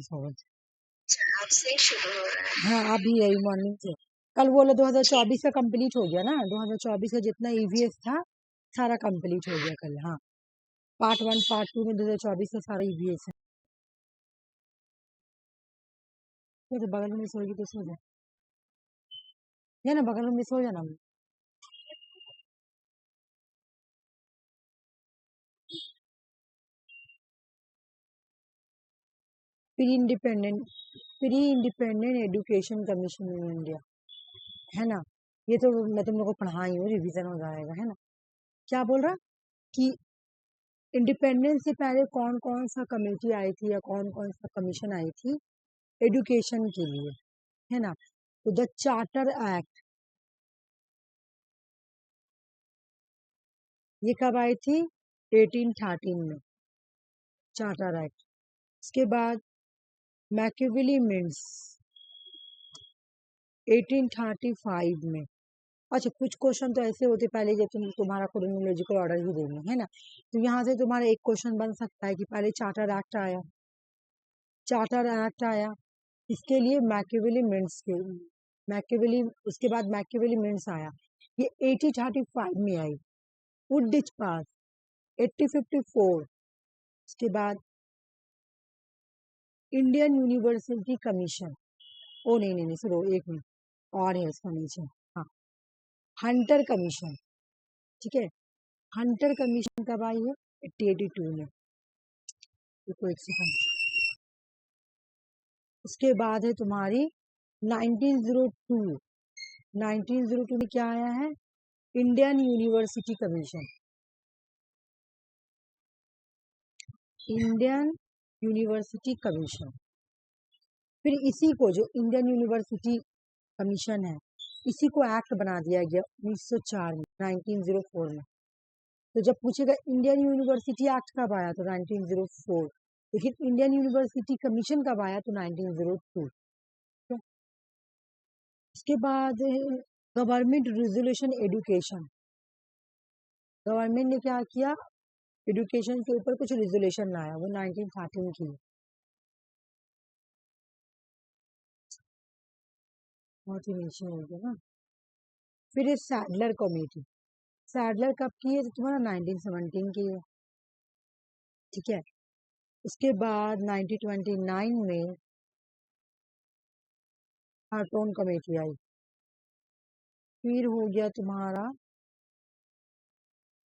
Miss हो गई। आज से शुरू हो रहा है। हाँ अभी यही मॉर्निंग से। कल बोला 2024 का कंप्लीट हो गया ना, 2024 का जितना ईवीएस था सारा कंप्लीट हो गया कल। हाँ पार्ट 1 पार्ट 2 में 2024 का सारा ईवीएस है। तो बगल में मिस होगी तो सो जा, है ना, बगल में मिस हो जाना। Pre independent education commission in India, है ना। ये तो मैं तुम लोग को पढ़ाई हूँ, रिवीजन हो जाएगा, है ना। क्या बोल रहा कि इंडिपेंडेंस से पहले कौन कौन सा कमेटी आई थी या कौन कौन सा कमीशन आई थी एजुकेशन के लिए, है ना। तो द चार्टर एक्ट ये कब आई थी? 1813 में चार्टर एक्ट। इसके बाद मैकियावेली मिंट्स 1835 में। अच्छा कुछ क्वेश्चन तो ऐसे होते पहले जब तुम्हारा क्रोनोलॉजिकल ऑर्डर ही देंगे, है ना। तो यहाँ से तुम्हारा एक क्वेश्चन बन सकता है कि पहले चार्टर एक्ट आया, इसके लिए मैकियावेली उसके बाद मैकियावेली मिंट्स आया, ये 1835 में आई। वुडिच पास 1854। उसके बाद इंडियन यूनिवर्सिटी कमीशन, ओ नहीं सुनो एक मिनट और है इसका नीचे, हाँ हंटर कमीशन, ठीक है। हंटर कमीशन कब आई है? 1882 में। देखो एक सेकंड। उसके बाद है तुम्हारी 1902 में क्या आया है? इंडियन यूनिवर्सिटी कमीशन, फिर इसी को जो इंडियन यूनिवर्सिटी कमीशन है इसी को एक्ट बना दिया गया 1904 में, 1904 में। तो जब पूछेगा इंडियन यूनिवर्सिटी एक्ट कब आया तो 1904, लेकिन इंडियन यूनिवर्सिटी कमीशन कब आया तो 1902। इसके बाद गवर्नमेंट रेजोल्यूशन एजुकेशन, गवर्नमेंट ने क्या किया एजुकेशन के ऊपर कुछ रेजोल्यूशन लाया, वो 1913 की। बहुत ही नीचे हो गया ना। फिर ये सैडलर कमेटी, सैडलर कब की है तो तुम्हारा 1917 की है, ठीक है। उसके बाद 1929 में हार्टोन कमेटी आई। फिर हो गया तुम्हारा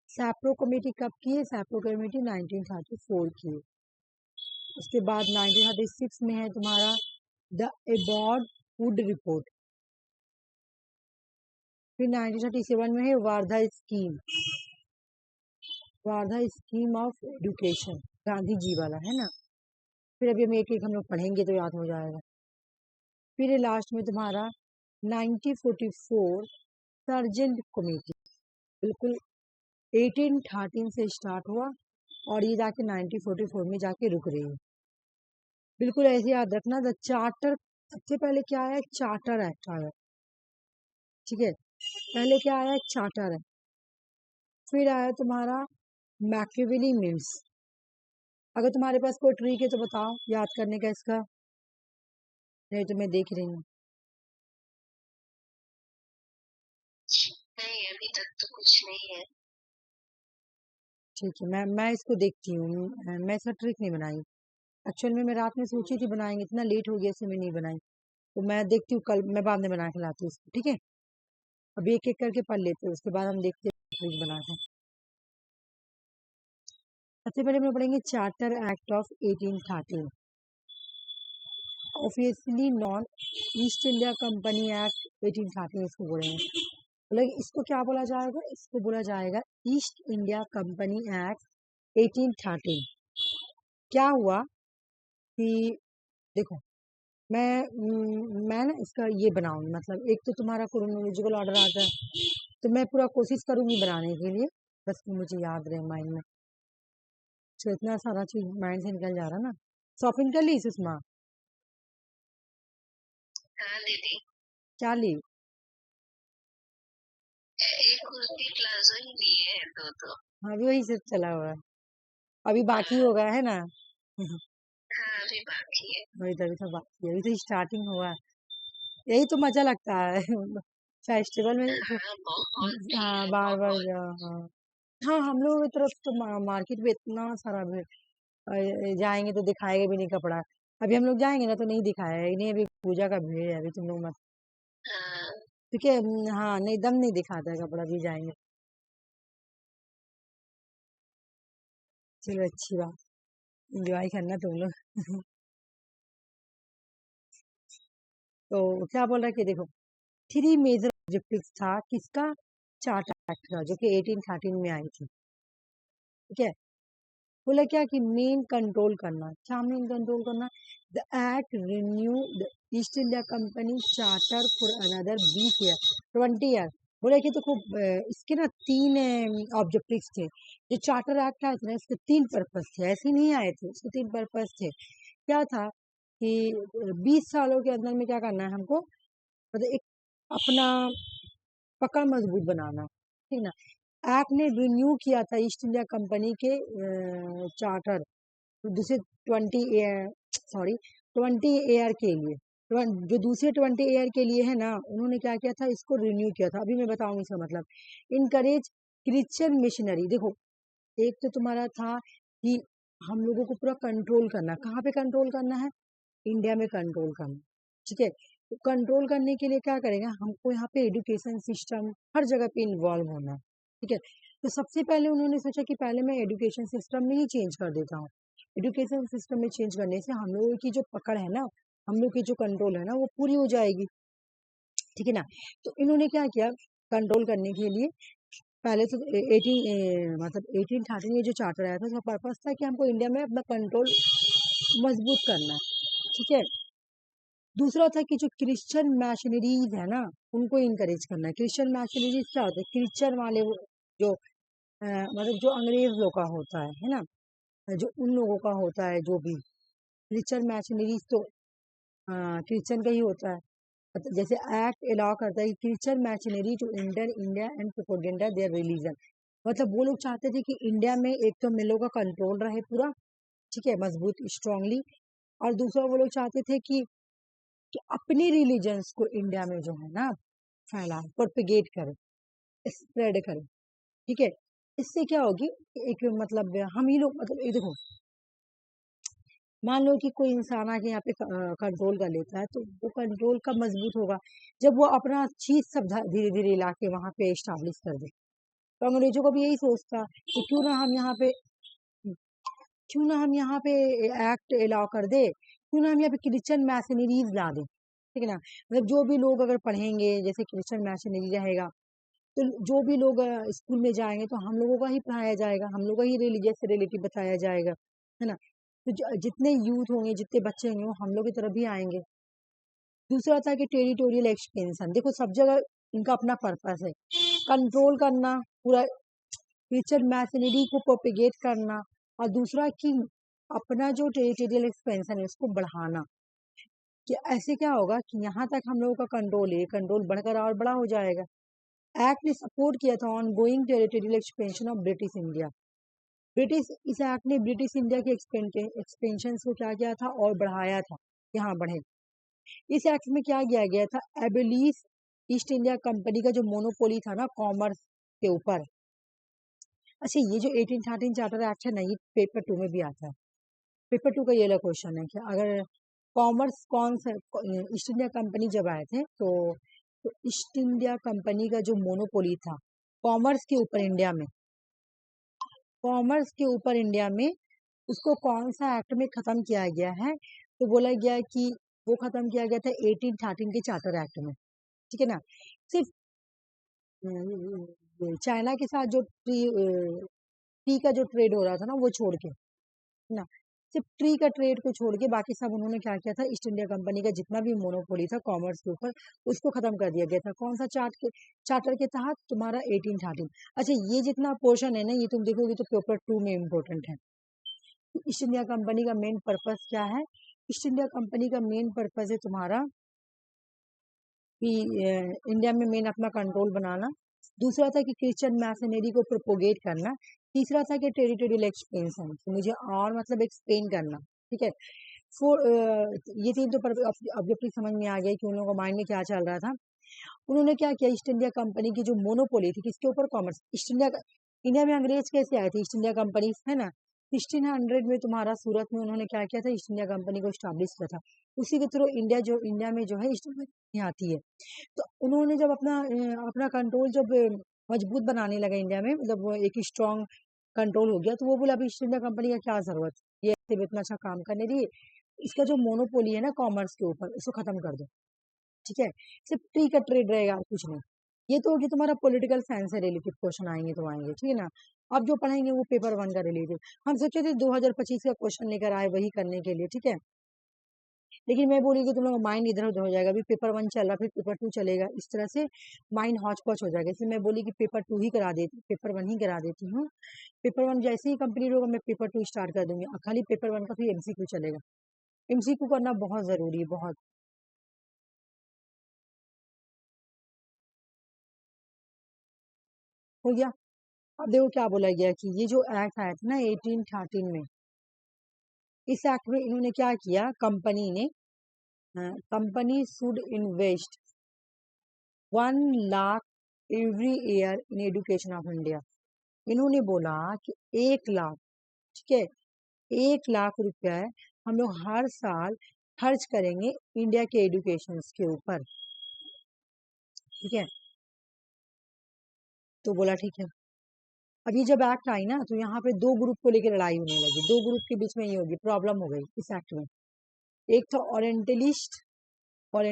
सैप्रो कमेटी, कब की है? सैप्रो कमेटी 1934 की है। उसके बाद 1936 में है तुम्हारा द एबॉर्ड वुड रिपोर्ट। फिर 1937 में है Wardha scheme of education, Gandhi ji वाला, है ना। फिर अभी हम एक एक हम लोग पढ़ेंगे तो याद हो जाएगा। फिर लास्ट में तुम्हारा 1944 सर्जेंट कमेटी, बिल्कुल 1813 से स्टार्ट हुआ और ये जाके 1944 में जाके रुक रही है। बिल्कुल ऐसे याद रखना। द चार्टर, सबसे पहले क्या आया? चार्टर एक्ट आया, ठीक है। पहले क्या आया? Charter act. फिर आया तुम्हारा मैकियावेली मिंट्स। अगर तुम्हारे पास कोई ट्रिक है तो बताओ याद करने का इसका, नहीं तो मैं देख रही हूँ। नहीं अभी तक तो कुछ नहीं है। ठीक है मैं इसको देखती हूँ। मैं इसका ट्रिक नहीं बनाई एक्चुअल में, मैं रात में सोची थी बनाएंगे, इतना लेट हो गया इससे मैं नहीं बनाई। तो मैं देखती हूँ कल, मैं बाद में बना के लाती हूँ इसको, ठीक है। अभी एक एक करके पढ़ लेते हैं, उसके बाद हम देखते हैं ट्रिक बना के। सबसे पहले हम लोग पढ़ेंगे charter act of 1813, obviously non east India company act 1813 इसको बोलेंगे। बोले इसको क्या बोला जाएगा? इसको बोला जाएगा ईस्ट इंडिया कंपनी एक्ट 1813। क्या हुआ कि देखो मैं ना इसका ये बनाऊंगी, मतलब एक तो तुम्हारा क्रोनोलॉजिकल ऑर्डर आता है तो मैं पूरा कोशिश करूंगी बनाने के लिए, बस मुझे याद रहे माइंड में। तो इतना सारा चीज माइंड से निकल जा रहा ना। शॉपिंग कर ली सुषमा? हाँ दीदी। क्या ली? एक कुर्ती प्लाजो ही लिए है दो। हाँ अभी वही सब चला हुआ है, अभी बाकी होगा, है ना। हाँ अभी बाकी है। वही तभी तो बाकी है, अभी तो स्टार्टिंग हुआ है। यही तो मजा लगता है फेस्टिवल में। हाँ बहुत भीड़ हाँ है बार बार बहुत। जाओ, हाँ। हाँ हम लोगों की तरफ तो मार्केट में इतना सारा भीड़, जाएंगे तो दिखाएगा भी नहीं कपड़ा। अभी हम लोग जाएंगे ना तो नहीं दिखाएगा ही नहीं, अभी पूजा का भीड़ है, अभी तुम लोग मत, हाँ क्योंकि हाँ नहीं दम नहीं दिखाता है कपड़ा, भी जाएंगे। चलो अच्छी बात, एंजॉय करना तुम लोग तो क्या बोल रहा है कि देखो, थ्री मेजर ऑब्जेक्टिव्स था किसका, चार्टर एक्ट का, जो कि 1813 में आई थी। ठीक है, बोला क्या कि मेन कंट्रोल करना, क्या मेन कंट्रोल करना, the act renew the east India company charter for another 20 year, 20 year. बोला कि देखो इसके ना तीन ऑब्जेक्टिव्स थे। जो चार्टर एक्ट आया था ना, इसके तीन पर्पस थे, ऐसे नहीं आए थे, इसके तीन पर्पस थे। क्या था कि 20 सालों के अंदर में क्या करना है हमको, मतलब एक अपना पकड़ मजबूत बनाना, ठीक ना। एक्ट ने रिन्यू किया था ईस्ट इंडिया कंपनी के चार्टर, दूसरे 20 ईयर, सॉरी 20 ईयर के लिए, जो दूसरे 20 ईयर के लिए है ना, उन्होंने क्या किया था, इसको रिन्यू किया था। अभी मैं बताऊंगी इसका मतलब। इनकरेज क्रिश्चियन मिशनरी, देखो एक तो तुम्हारा था कि हम लोगों को पूरा कंट्रोल करना, कहाँ पे कंट्रोल करना है, इंडिया में कंट्रोल करना। ठीक है, तो कंट्रोल करने के लिए क्या करेगा, हमको यहाँ पे एजुकेशन सिस्टम हर जगह पे इन्वॉल्व होना है। ठीक है, तो सबसे पहले उन्होंने सोचा कि पहले मैं एजुकेशन सिस्टम में ही चेंज कर देता हूँ। एजुकेशन सिस्टम में चेंज करने से हम लोगों की जो पकड़ है ना, हम लोग की जो कंट्रोल है ना, वो पूरी हो जाएगी। ठीक है ना। तो इन्होंने क्या किया, कंट्रोल करने के लिए पहले तो 1813 में जो चार्टर आया था, उसका पर्पस था कि हमको इंडिया में अपना कंट्रोल मजबूत करना है। ठीक है, दूसरा था कि जो क्रिश्चियन मैशनरीज है ना, उनको इनकरेज करना है। क्रिश्चियन मैशनरीज क्या होता है, क्रिश्चियन वाले जो मतलब जो अंग्रेज लोग का होता है ना, जो उन लोगों का होता है, जो भी क्रिश्चियन मैशनरीज तो क्रिश्चियन का ही होता है। जैसे एक्ट अलाउ करता है कि Christian missionary to enter India and propaganda their religion, मतलब वो लोग चाहते थे कि इंडिया में एक तो मिलों का कंट्रोल रहे पूरा, ठीक है, मजबूत स्ट्रांगली, और दूसरा वो लोग चाहते थे कि अपने रिलीजन्स को इंडिया में जो है ना फैलाए, प्रोपेगेट करे, स्प्रेड करे। ठीक है, इससे क्या होगी, एक मतलब हम ही लोग, मतलब ये देखो, मान लो कि कोई इंसान आके यहाँ पे कंट्रोल कर लेता है, तो वो कंट्रोल कब मजबूत होगा, जब वो अपना चीज सब धीरे धीरे ला के वहां पे एस्टाब्लिश कर दे। तो अंग्रेजों को भी यही सोचता कि क्यों ना हम यहाँ पे एक्ट अलाउ कर दे, क्यों ना हम यहाँ पे क्रिश्चियन मैशनरीज ला दें। ठीक है ना, मतलब जो भी लोग अगर पढ़ेंगे, जैसे क्रिश्चियन मैशनरी रहेगा, तो जो भी लोग स्कूल में जाएंगे तो हम लोगों का ही पढ़ाया जाएगा, हम लोग का ही रिलीजियस से रिलेटिव बताया जाएगा, है ना। तो जितने यूथ होंगे, जितने बच्चे होंगे, वो हम लोग की तरफ भी आएंगे। दूसरा था कि टेरिटोरियल एक्सपेंशन, देखो सब जगह इनका अपना पर्पस है, कंट्रोल करना पूरा, क्रिश्चियन मैशनरी को प्रोपेगेट करना, और दूसरा कि अपना जो टेरिटोरियल एक्सपेंशन है उसको बढ़ाना, कि ऐसे क्या होगा कि यहाँ तक हम लोगों का कंट्रोल है, कंट्रोल बढ़कर और बड़ा हो जाएगा। एक्ट ने सपोर्ट किया था on going territorial expansion of British India. British इस एक्ट ने ब्रिटिश इंडिया के एक्सपेंशन को क्या किया था, और बढ़ाया था, यहाँ बढ़े। इस एक्ट में क्या किया गया था, एबलिश ईस्ट इंडिया कंपनी का जो मोनोपोली था ना कॉमर्स के ऊपर। अच्छा, ये जो 1813 चार्टर एक्ट है ना, ये पेपर 2 में भी आता है। पेपर 2 का ये वाला क्वेश्चन है कि अगर कॉमर्स कौन सा, ईस्ट इंडिया कंपनी जब आए थे तो ईस्ट इंडिया कंपनी का जो मोनोपोली था कॉमर्स के ऊपर इंडिया में, कॉमर्स के ऊपर इंडिया में, उसको कौन सा एक्ट में खत्म किया गया है, तो बोला गया कि वो खत्म किया गया था 1813 के चार्टर एक्ट में। ठीक है ना। सिर्फ चाइना के साथ जो टी का जो ट्रेड हो रहा था ना, वो छोड़ के, है ना, सिर्फ ट्री का ट्रेड को छोड़ के बाकी सब उन्होंने क्या किया था, ईस्ट इंडिया कंपनी का जितना भी मोनोपोली था कॉमर्स के ऊपर, उसको खत्म कर दिया गया था। कौन सा चार्टर के तहत, तुम्हारा 1813। अच्छा, ये जितना पोर्शन है ना, ये तुम देखोगे तो पेपर 2 में इम्पोर्टेंट है। ईस्ट इंडिया कंपनी का मेन पर्पस क्या है, ईस्ट इंडिया कंपनी का मेन पर्पस है तुम्हारा कि इंडिया में मेन अपना कंट्रोल बनाना। दूसरा था कि क्रिश्चियन मैशनरी को प्रोपोगेट करना। तीसरा था कि टेरिटोरियल एक्सपेंशन, मुझे और मतलब एक्सपेंड करना। ठीक है, ये चीज तो ऑब्जेक्टिव समझ में आ गई कि उन लोगों को माइंड में क्या चल रहा था। उन्होंने क्या किया, ईस्ट इंडिया कंपनी की जो मोनोपोली थी किसके ऊपर, कॉमर्स। इंडिया में अंग्रेज कैसे आए थे, ईस्ट इंडिया कंपनी, है ना। 1600 में तुम्हारा सूरत में उन्होंने क्या किया था, ईस्ट इंडिया कंपनी को स्टैब्लिश किया था। उसी के थ्रू इंडिया में जो है ईस्ट इंडिया आती है। तो उन्होंने जब अपना कंट्रोल जब मजबूत बनाने लगा इंडिया में, मतलब वो एक स्ट्रॉन्ग कंट्रोल हो गया, तो वो बोला अभी ईस्ट इंडिया कंपनी का क्या जरूरत, ये ऐसे भी इतना अच्छा काम करने दी, इसका जो मोनोपोली है ना कॉमर्स के ऊपर, इसको खत्म कर दो। ठीक है, सिर्फ फ्री का ट्रेड रहेगा, कुछ नहीं। ये तो कि तुम्हारा पॉलिटिकल साइंस से रिलेटेड क्वेश्चन आएंगे तो आएंगे, ठीक है ना। अब जो पढ़ेंगे वो पेपर 1 का रिलेटेड, हम सोचे थे 2025 का क्वेश्चन लेकर आए वही करने के लिए, ठीक है। लेकिन मैं बोली कि तुम लोग माइंड इधर उधर हो जाएगा, अभी पेपर 1 चल रहा, फिर पेपर 2 चलेगा, इस तरह से माइंड हौच पौच हो जाएगा। इसलिए मैं बोली कि पेपर 2 ही करा देती, पेपर 1 ही करा देती हूँ। पेपर 1 जैसे ही कंप्लीट होगा मैं पेपर 2 स्टार्ट कर दूंगी, खाली पेपर 1 का फिर एमसीक्यू चलेगा। एमसीक्यू करना बहुत जरूरी है, बहुत। हो गया। अब देखो क्या बोला गया कि ये जो एक्ट आया था ना 1813 में, इस एक्ट में इन्होंने क्या किया, company should invest 1 lakh every year in education of India. इन्होंने बोला कि 1 लाख, ठीक है, 1 लाख रुपए हम लोग हर साल खर्च करेंगे इंडिया के एजुकेशन के ऊपर, ठीक है। तो बोला ठीक है। अब ये जब एक्ट आई ना, तो यहाँ पे 2 ग्रुप को लेकर लड़ाई होने लगी, 2 ग्रुप के बीच में ये होगी, प्रॉब्लम हो गई इस एक्ट में। एक था ओरिएंटलिस्ट, और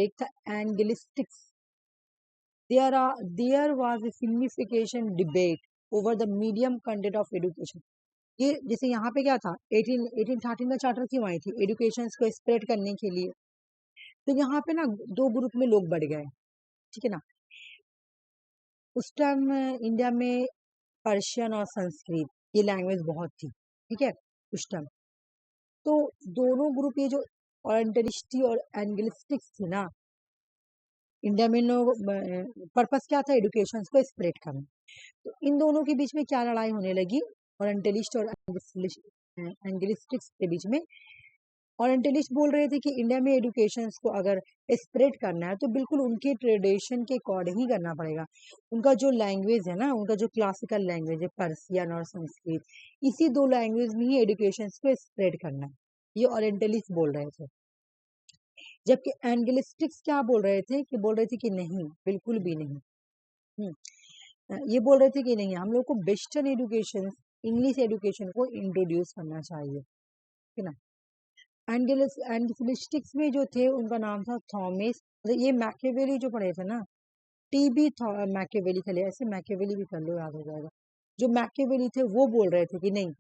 एक था anglicists. There was a significant debate over the medium content of education। ये जैसे यहाँ पे क्या था, 1813 का चार्टर क्यों आई थी, एजुकेशन को स्प्रेड करने के लिए। तो यहाँ पे ना 2 ग्रुप में लोग बढ़ गए, ठीक है ना। उस टाइम इंडिया में पर्शियन और संस्कृत ये लैंग्वेज बहुत थी, ठीक है, उस टाइम। तो दोनों ग्रुप, ये जो ओरिएंटलिस्ट और एंगलिस्टिक्स थी ना, इंडिया में लोग, पर्पस क्या था, एजुकेशन को स्प्रेड करना। तो इन दोनों के बीच में क्या लड़ाई होने लगी, ओरिएंटलिस्ट और एंगलिस्टिक्स के बीच में। ओरिएंटलिस्ट बोल रहे थे कि इंडिया में एजुकेशन को अगर स्प्रेड करना है तो बिल्कुल उनके ट्रेडिशन के अकॉर्डिंग ही करना पड़ेगा। उनका जो लैंग्वेज है ना, उनका जो क्लासिकल लैंग्वेज है पर्सियन और संस्कृत, इसी 2 लैंग्वेज में ही एजुकेशन को स्प्रेड करना है, ये ओरिएंटलिस्ट बोल रहे थे। जबकि एंगलिस्टिक्स क्या बोल रहे थे, कि बोल रहे थे कि नहीं, बिल्कुल भी नहीं। ये बोल रहे थे कि नहीं, हम लोग को वेस्टर्न एजुकेशन, इंग्लिश एजुकेशन को इंट्रोड्यूस करना चाहिए, है ना। एंगलिस्टिक्स में जो थे उनका नाम था थॉमस, ये मैकियावेली जो पढ़े थे ना, टीबी मैकियावेली थे, ऐसे मैकियावेली भी कर लो, याद हो जाएगा। जो मैकियावेली थे वो बोल रहे थे कि नहीं,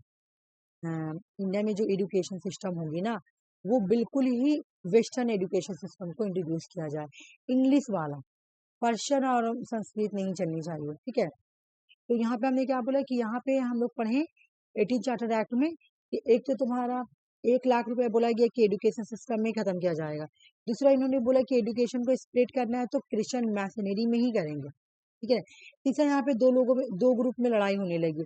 इंडिया में जो एजुकेशन सिस्टम होगी ना, वो बिल्कुल ही वेस्टर्न एजुकेशन सिस्टम को इंट्रोड्यूस किया जाए, इंग्लिश वाला, पर्शियन और संस्कृत नहीं चलनी चाहिए, ठीक है। तो यहाँ पे हमने क्या बोला कि यहाँ पे हम लोग पढ़े 18 चार्टर एक्ट में कि एक तो तुम्हारा 1 लाख रुपए बोला गया कि एजुकेशन सिस्टम में खत्म किया जाएगा। दूसरा इन्होंने बोला कि एजुकेशन को स्प्रेड करना है तो क्रिश्चियन मैसनरी में ही करेंगे, ठीक है। तीसरा यहाँ पे 2 ग्रुप में लड़ाई होने लगी,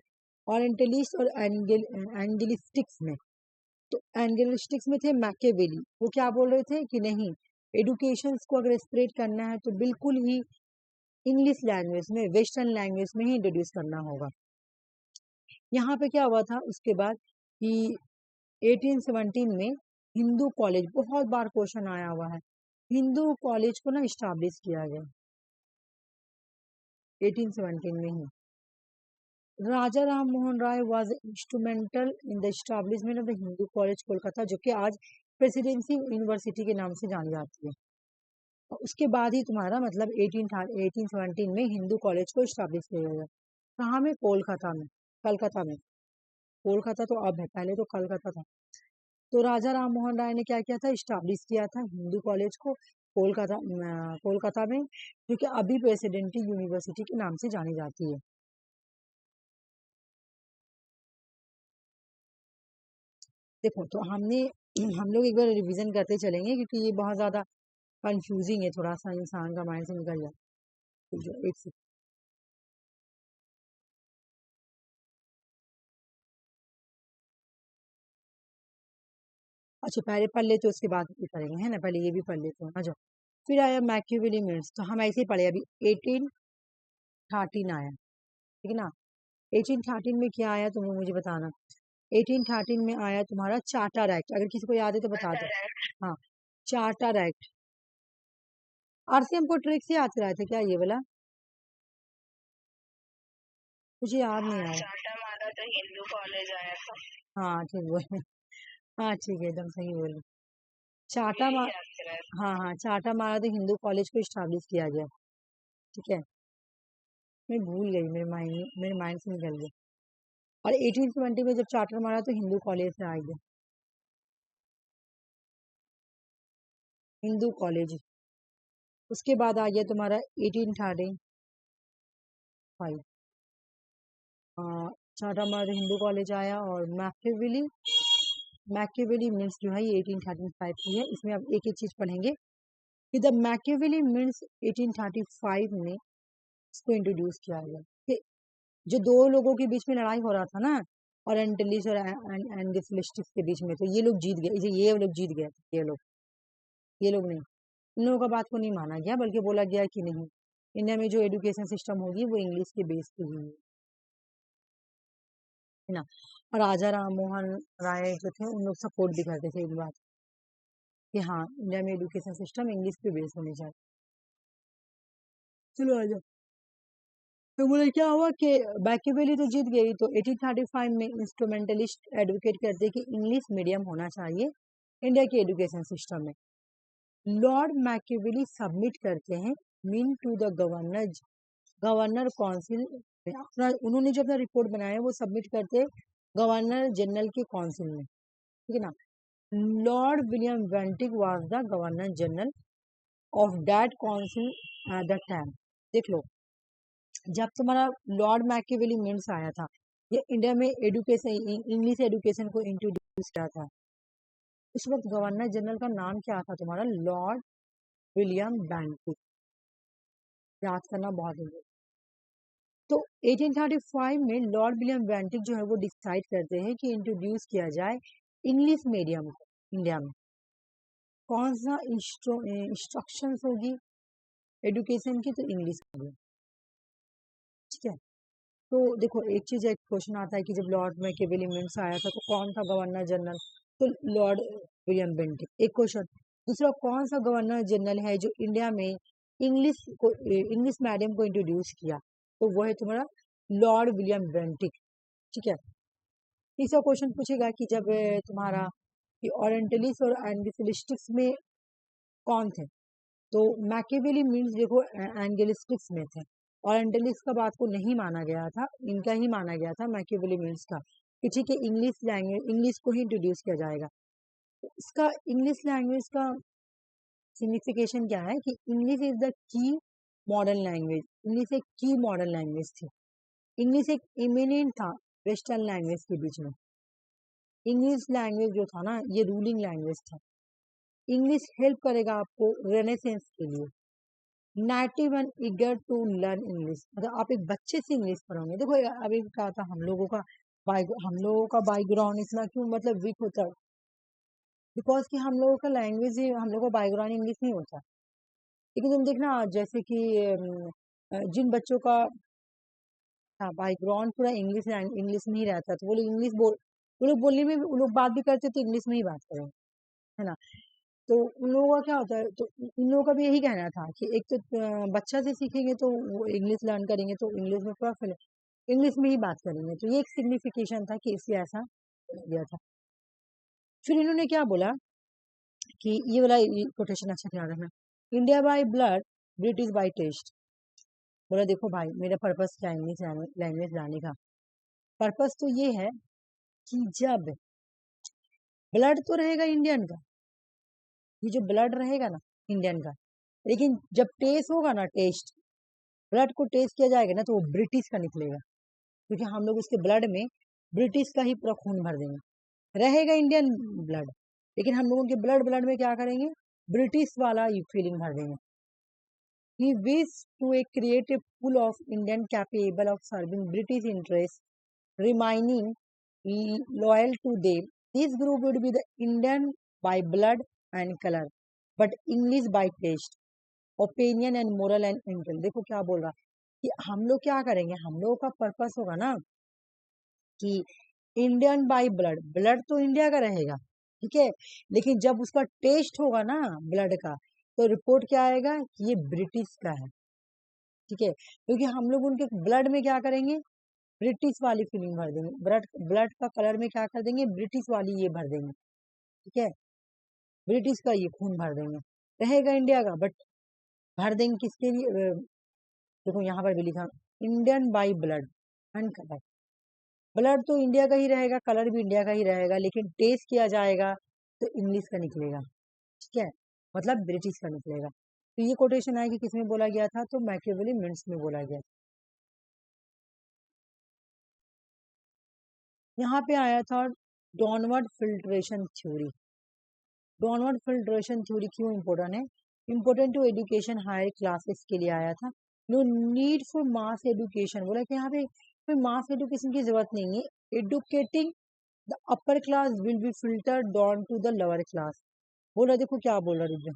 ओरिएंटलिस्ट और एंगलिस्टिक्स में। तो एंगलिस्टिक्स में थे मैकियावेली, वो क्या बोल रहे थे कि नहीं, एजुकेशन को अगर स्प्रेड करना है तो बिल्कुल ही इंग्लिश लैंग्वेज में, वेस्टर्न लैंग्वेज में ही इंट्रोड्यूस करना होगा। यहाँ पे क्या हुआ था उसके बाद कि 1817 में हिंदू कॉलेज, बहुत बार क्वेश्चन आया हुआ है, हिंदू कॉलेज को ना स्टैब्लिश किया गया 1817 में ही। Raja Ram Mohan Roy was instrumental in the establishment of the Hindu college Kolkata, जो कि आज प्रेसिडेंसी यूनिवर्सिटी के नाम से जानी जाती है। और उसके बाद ही तुम्हारा मतलब 1817 में हिंदू कॉलेज को स्टैब्लिश किया गया। कहाँ में, कोलकाता में, कलकत्ता में। कोलकाता तो अब है, पहले तो कलकत्ता था। तो राजा राम मोहन राय ने क्या किया था, स्टैब्लिश किया था हिंदू कॉलेज को कोलकाता में, जो कि अभी प्रेसिडेंटी यूनिवर्सिटी के नाम से जानी जाती है। देखो तो हम लोग एक बार रिवीजन करते चलेंगे, क्योंकि ये बहुत ज्यादा कंफ्यूजिंग है, थोड़ा सा इंसान का माइंड से निकल जाए। एक अच्छा पहले पढ़ लेते उसके बाद भी पढ़ेंगे, है ना, पहले ये भी पढ़ लेते हैं। आ जाओ। फिर आया मैकियावेली मिनट्स, तो हम ऐसे ही पढ़े अभी 1813 आया, ठीक है ना। 1813 में क्या आया तुम मुझे बताना। 1813 में आया तुम्हारा चार्टर एक्ट, अगर किसी को याद है तो बता दो। हाँ, चार्टर एक्ट। और से हमको ट्रिक से याद कराए थे क्या ये वाला, मुझे याद नहीं आया। चाटा मारा तो हिंदू कॉलेज आया था। हाँ ठीक बोले, हाँ ठीक है, एकदम सही बोले। चाटा यही मार, याद कराया था। हाँ हाँ, चाटा मारा तो हिंदू कॉलेज को स्टैब्लिश किया गया, ठीक है। मैं भूल गई, मेरे माइंड से निकल गया। और 1820 में जब चार्टर मारा तो हिंदू कॉलेज से आ गया, हिंदू कॉलेज। उसके बाद आ गया तुम्हारा 1835, चार्टर मारा तो हिंदू कॉलेज आया। और मैकियावेली मिन्स जो है ये 1835 की है। इसमें अब एक एक चीज पढ़ेंगे कि द मैकियावेली मिन्स 1835 में इसको इंट्रोड्यूस किया गया कि जो दो लोगों के बीच में लड़ाई हो रहा था ना, ओरिएंटलिस्ट और एंग्लिसिस्टिक्स के बीच में, तो ये लोग जीत गए, ये लोग जीत गए, ये लोग नहीं, इन लोगों का बात को नहीं माना गया, बल्कि बोला गया कि नहीं, इंडिया में जो एजुकेशन सिस्टम होगी वो इंग्लिश के बेस पे ही है ना। और राजा राम मोहन राय जो थे उन लोग सपोर्ट भी करते थे इस बात कि हाँ इंडिया में एजुकेशन सिस्टम इंग्लिश पे बेस होनी चाहिए। चलो आ जाओ। तो बोले क्या हुआ कि मैकियावेली तो जीत गई, तो 1835 में इंस्ट्रूमेंटलिस्ट एडवोकेट करते कि इंग्लिश मीडियम होना चाहिए इंडिया के एजुकेशन सिस्टम में। लॉर्ड मैकियावेली सबमिट करते हैं minute the governor council में, अपना उन्होंने जो अपना रिपोर्ट बनाया वो सबमिट करते गवर्नर जनरल के काउंसिल में, ठीक है ना। Lord William वेंटिक was the governor general of that council at the time. देख लो, जब तुम्हारा लॉर्ड मैकियावेली मिन्स आया था, ये इंडिया में एजुकेशन इंग्लिश एजुकेशन को इंट्रोड्यूस किया था, उस वक्त गवर्नर जनरल का नाम क्या था तुम्हारा, लॉर्ड विलियम बेंटिक। याद करना बहुत जरूरी। तो 1835 में लॉर्ड विलियम बेंटिक जो है वो डिसाइड करते हैं कि इंट्रोड्यूस किया जाए इंग्लिश मीडियम को इंडिया में। कौन सा इंस्ट्रक्शंस होगी एजुकेशन की, तो इंग्लिश होगी, ठीक है। तो देखो एक चीज, एक क्वेश्चन आता है कि जब लॉर्ड मैकियावेली मिन्स आया था तो कौन था गवर्नर जनरल, तो लॉर्ड विलियम बेंटिक, एक क्वेश्चन। दूसरा, कौन सा गवर्नर जनरल है जो इंडिया में इंग्लिश मीडियम को इंट्रोड्यूस किया, तो वो है तुम्हारा लॉर्ड विलियम बेंटिक, ठीक है। तीसरा क्वेश्चन पूछेगा कि जब तुम्हारा कि ओरिएंटलिस्ट और एंग्लिसिस्टिक्स में कौन थे, तो मैकियावेली मीन्स देखो एंग्लिस्टिक्स में थे, ओरिएंटलिस्ट का बात को नहीं माना गया था, इनका ही माना गया था मैकियावेली मीन्स का कि ठीक है इंग्लिश लैंग्वेज, इंग्लिश को ही इंट्रोड्यूस किया जाएगा। तो इसका इंग्लिश लैंग्वेज का सिग्निफिकेशन क्या है कि English is the key modern language, English एक की मॉडर्न लैंग्वेज थी, इंग्लिश एक इमिनेंट था वेस्टर्न लैंग्वेज के बीच में। इंग्लिश लैंग्वेज जो था ना ये रूलिंग लैंग्वेज था। इंग्लिश हेल्प करेगा आपको रेनेसेंस के लिए। Native and eager to learn English, मतलब आप एक बच्चे से इंग्लिश पढ़ोगे। देखो अभी कहा था हम लोगों का बैकग्राउंड इतना क्यों मतलब वीक होता है, बिकॉज कि हम लोगों का लैंग्वेज ही, हम लोगों का बैकग्राउंड इंग्लिश नहीं होता। लेकिन तुम देखना जैसे कि जिन बच्चों का बैकग्राउंड पूरा इंग्लिश में ही रहता है, तो वो लोग वो लोग बोलने में वो लोग बात भी करते तो इंग्लिश में ही बात करेंगे, है ना। तो उन लोगों का क्या होता है, तो इन लोगों का भी यही कहना था कि एक तो बच्चा से सीखेंगे तो वो इंग्लिश लर्न करेंगे तो इंग्लिश में पूरा इंग्लिश में ही बात करेंगे, तो ये एक सिग्निफिकेशन था कि इसलिए ऐसा गया था। फिर इन्होंने क्या बोला कि ये वाला कोटेशन अच्छा ध्यान रखना, India by blood British by taste. बोला देखो भाई मेरा पर्पस क्या है इंग्लिश लैंग्वेज लाने का, पर्पस तो ये है कि जब ब्लड तो रहेगा इंडियन का, ये जो ब्लड रहेगा ना इंडियन का, लेकिन जब टेस्ट होगा ना, टेस्ट ब्लड को टेस्ट किया जाएगा ना तो वो ब्रिटिश का निकलेगा, क्योंकि हम लोग उसके ब्लड में ब्रिटिश का ही पूरा खून भर देंगे। रहेगा इंडियन ब्लड, लेकिन हम लोगों के ब्लड में क्या करेंगे, ब्रिटिश वाला फीलिंग भर देंगे। He wished to create a pool of Indian capable of serving British interests, remaining loyal to them. This group would be the Indian by blood and color, but English by taste, opinion and moral and intent। देखो क्या बोल रहा कि हम लोग क्या करेंगे, हम लोगों का पर्पस होगा ना कि इंडियन बाय ब्लड, ब्लड तो इंडिया का रहेगा, ठीक है, लेकिन जब उसका टेस्ट होगा ना ब्लड का, तो रिपोर्ट क्या आएगा कि ये ब्रिटिश का है, ठीक है, क्योंकि हम लोग उनके ब्लड में क्या करेंगे, ब्रिटिश वाली फीलिंग भर देंगे, ब्लड ब्लड का कलर में क्या कर देंगे, ब्रिटिश वाली ये भर देंगे, ठीक है, ब्रिटिश का ये खून भर देंगे, रहेगा इंडिया का, बट भर देंगे किसके लिए, देखो यहाँ पर भी लिखा Indian by blood and colour, blood तो इंडिया का ही रहेगा, कलर भी इंडिया का ही रहेगा, लेकिन टेस्ट किया जाएगा तो इंग्लिश का निकलेगा, ठीक है, मतलब ब्रिटिश का निकलेगा। तो ये कोटेशन है कि किसमें बोला गया था, तो मैकियावेली मिंट्स में बोला गया था। यहाँ पे आया था downward filtration theory. Downward filtration theory क्यों इम्पोर्टेंट है, important to education higher classes के लिए आया था। No need for mass education, बोला कि यहाँ पे कोई मास एजुकेशन की जरूरत नहीं है, educating the upper class will be filtered down to the lower class. बोला देखो क्या बोल रहा रुद्र,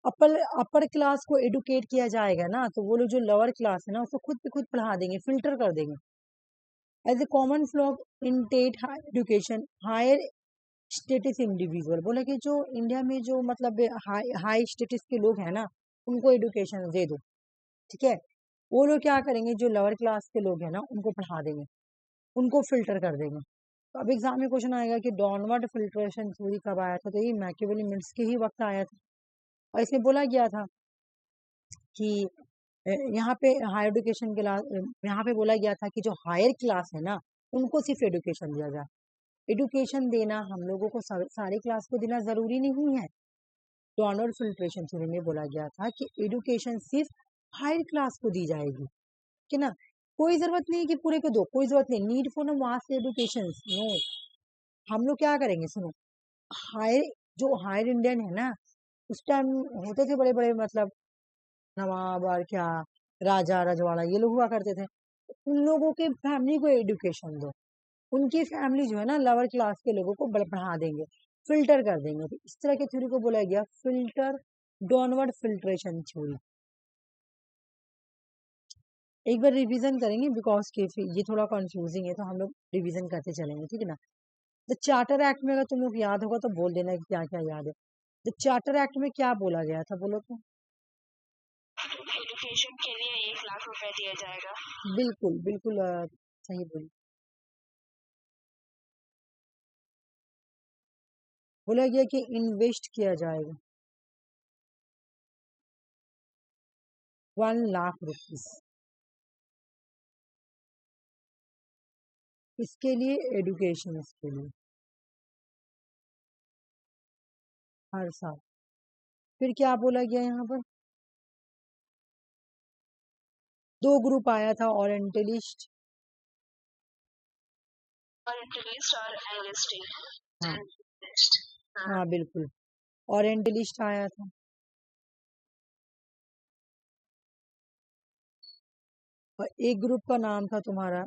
अपर क्लास को एडुकेट किया जाएगा ना, तो वो लोग जो लोअर क्लास है ना उसको खुद पे खुद पढ़ा देंगे, फिल्टर कर देंगे। As a common flaw in that higher education higher status individual, बोला कि जो इंडिया में जो मतलब हाई स्टेटस के लोग हैं ना उनको एडुकेशन दे दो, ठीक है, वो लोग क्या करेंगे, जो लोअर क्लास के लोग हैं ना उनको पढ़ा देंगे, उनको फिल्टर कर देंगे। तो अब एग्जाम में क्वेश्चन आएगा कि डाउनवर्ड फिल्ट्रेशन थ्योरी कब आया था, तो ये मैकियावेली मिंट्स के ही वक्त आया था, और इसमें बोला गया था कि यहाँ पे हायर एजुकेशन के यहाँ पे बोला गया था कि जो हायर क्लास है ना उनको सिर्फ एडुकेशन दिया जाए। एडुकेशन देना हम लोगों को सारे क्लास को देना जरूरी नहीं है। डाउनवर्ड फिल्ट्रेशन थ्योरी में बोला गया था कि एडुकेशन सिर्फ हायर क्लास को दी जाएगी, कि ना, कोई जरूरत नहीं कि पूरे को दो, कोई जरूरत नहीं, need for mass education no. हम लोग क्या करेंगे, सुनो, हायर जो हायर इंडियन है ना, उस टाइम होते थे बड़े बड़े मतलब नवाब और क्या राजा रजवाड़ा ये लोग हुआ करते थे, उन लोगों के फैमिली को एडुकेशन दो, उनकी फैमिली जो है ना लोअर क्लास के लोगों को पढ़ा देंगे, फिल्टर कर देंगे। तो इस तरह की थ्योरी को बोला गया फिल्टर डाउनवर्ड फिल्ट्रेशन थ्योरी। एक बार रिवीजन करेंगे बिकॉज के ये थोड़ा कंफ्यूजिंग है, तो हम लोग रिवीजन करते चलेंगे, ठीक है ना। द चार्टर एक्ट में अगर तुम लोग याद होगा तो बोल देना कि क्या क्या याद है। द चार्टर एक्ट में क्या बोला गया था, बोलो तो। एजुकेशन के लिए 1 लाख रुपए दिया जाएगा। बिल्कुल बिल्कुल सही बोली। बोला गया कि इन्वेस्ट किया जाएगा 1 लाख रुपीस, इसके लिए एडुकेशन के लिए हर साल। फिर क्या बोला गया यहाँ पर, 2 ग्रुप आया था, ओरिएंटलिस्ट ओरिएंटलिस्ट और एंग्लिस्ट। हाँ हाँ हाँ बिल्कुल, ओरिएंटलिस्ट आया था, और एक ग्रुप का नाम था तुम्हारा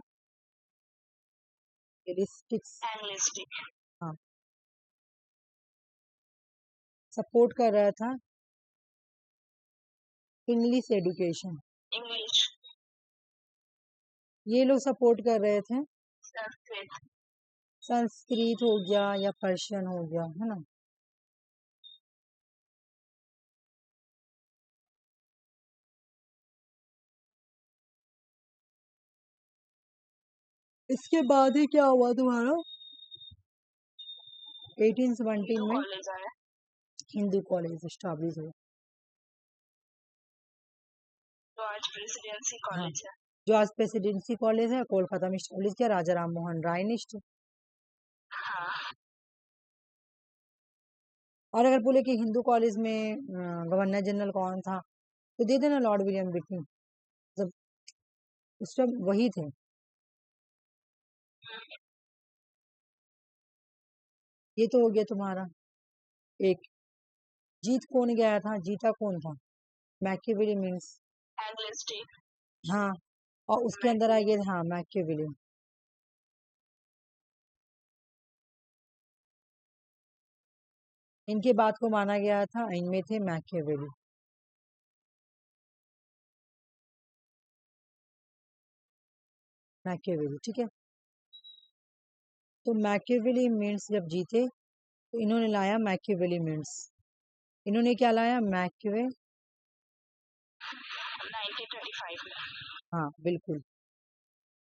एलिस्टिक्स। एंग्लिस्ट। हाँ, सपोर्ट कर रहा था इंग्लिश एडुकेशन, इंग्लिश। ये लोग सपोर्ट कर रहे थे संस्कृत। संस्कृत हो गया या पर्शियन हो गया, है ना। इसके बाद ही क्या हुआ तुम्हारा 1817 में कॉलेज आया। हिंदू कॉलेज स्टैब्लिश हुआ। तो आज प्रेसिडेंसी हाँ, कॉलेज है। जो आज प्रेसिडेंसी कॉलेज है कोलकाता में स्टैब्लिश किया राजा राम मोहन राय ने। हाँ। और अगर बोले कि हिंदू कॉलेज में गवर्नर जनरल कौन था, तो दे देना लॉर्ड विलियम बेंटिंक, जब उस टाइम वही थे। ये तो हो गया तुम्हारा एक। जीत कौन गया था, जीता कौन था, मैकियावेली मीन्स, एंग्लिस्ट। हाँ, और उसके अंदर आ गया हाँ मैकियावेली। इनके बात को माना गया था, इनमें थे मैकियावेली। मैकियावेली, ठीक है। तो मैकियावेली मीन्स जब जीते तो इन्होंने लाया मैकियावेली मीन्स। इन्होंने क्या लाया? 1935 में। हाँ बिल्कुल,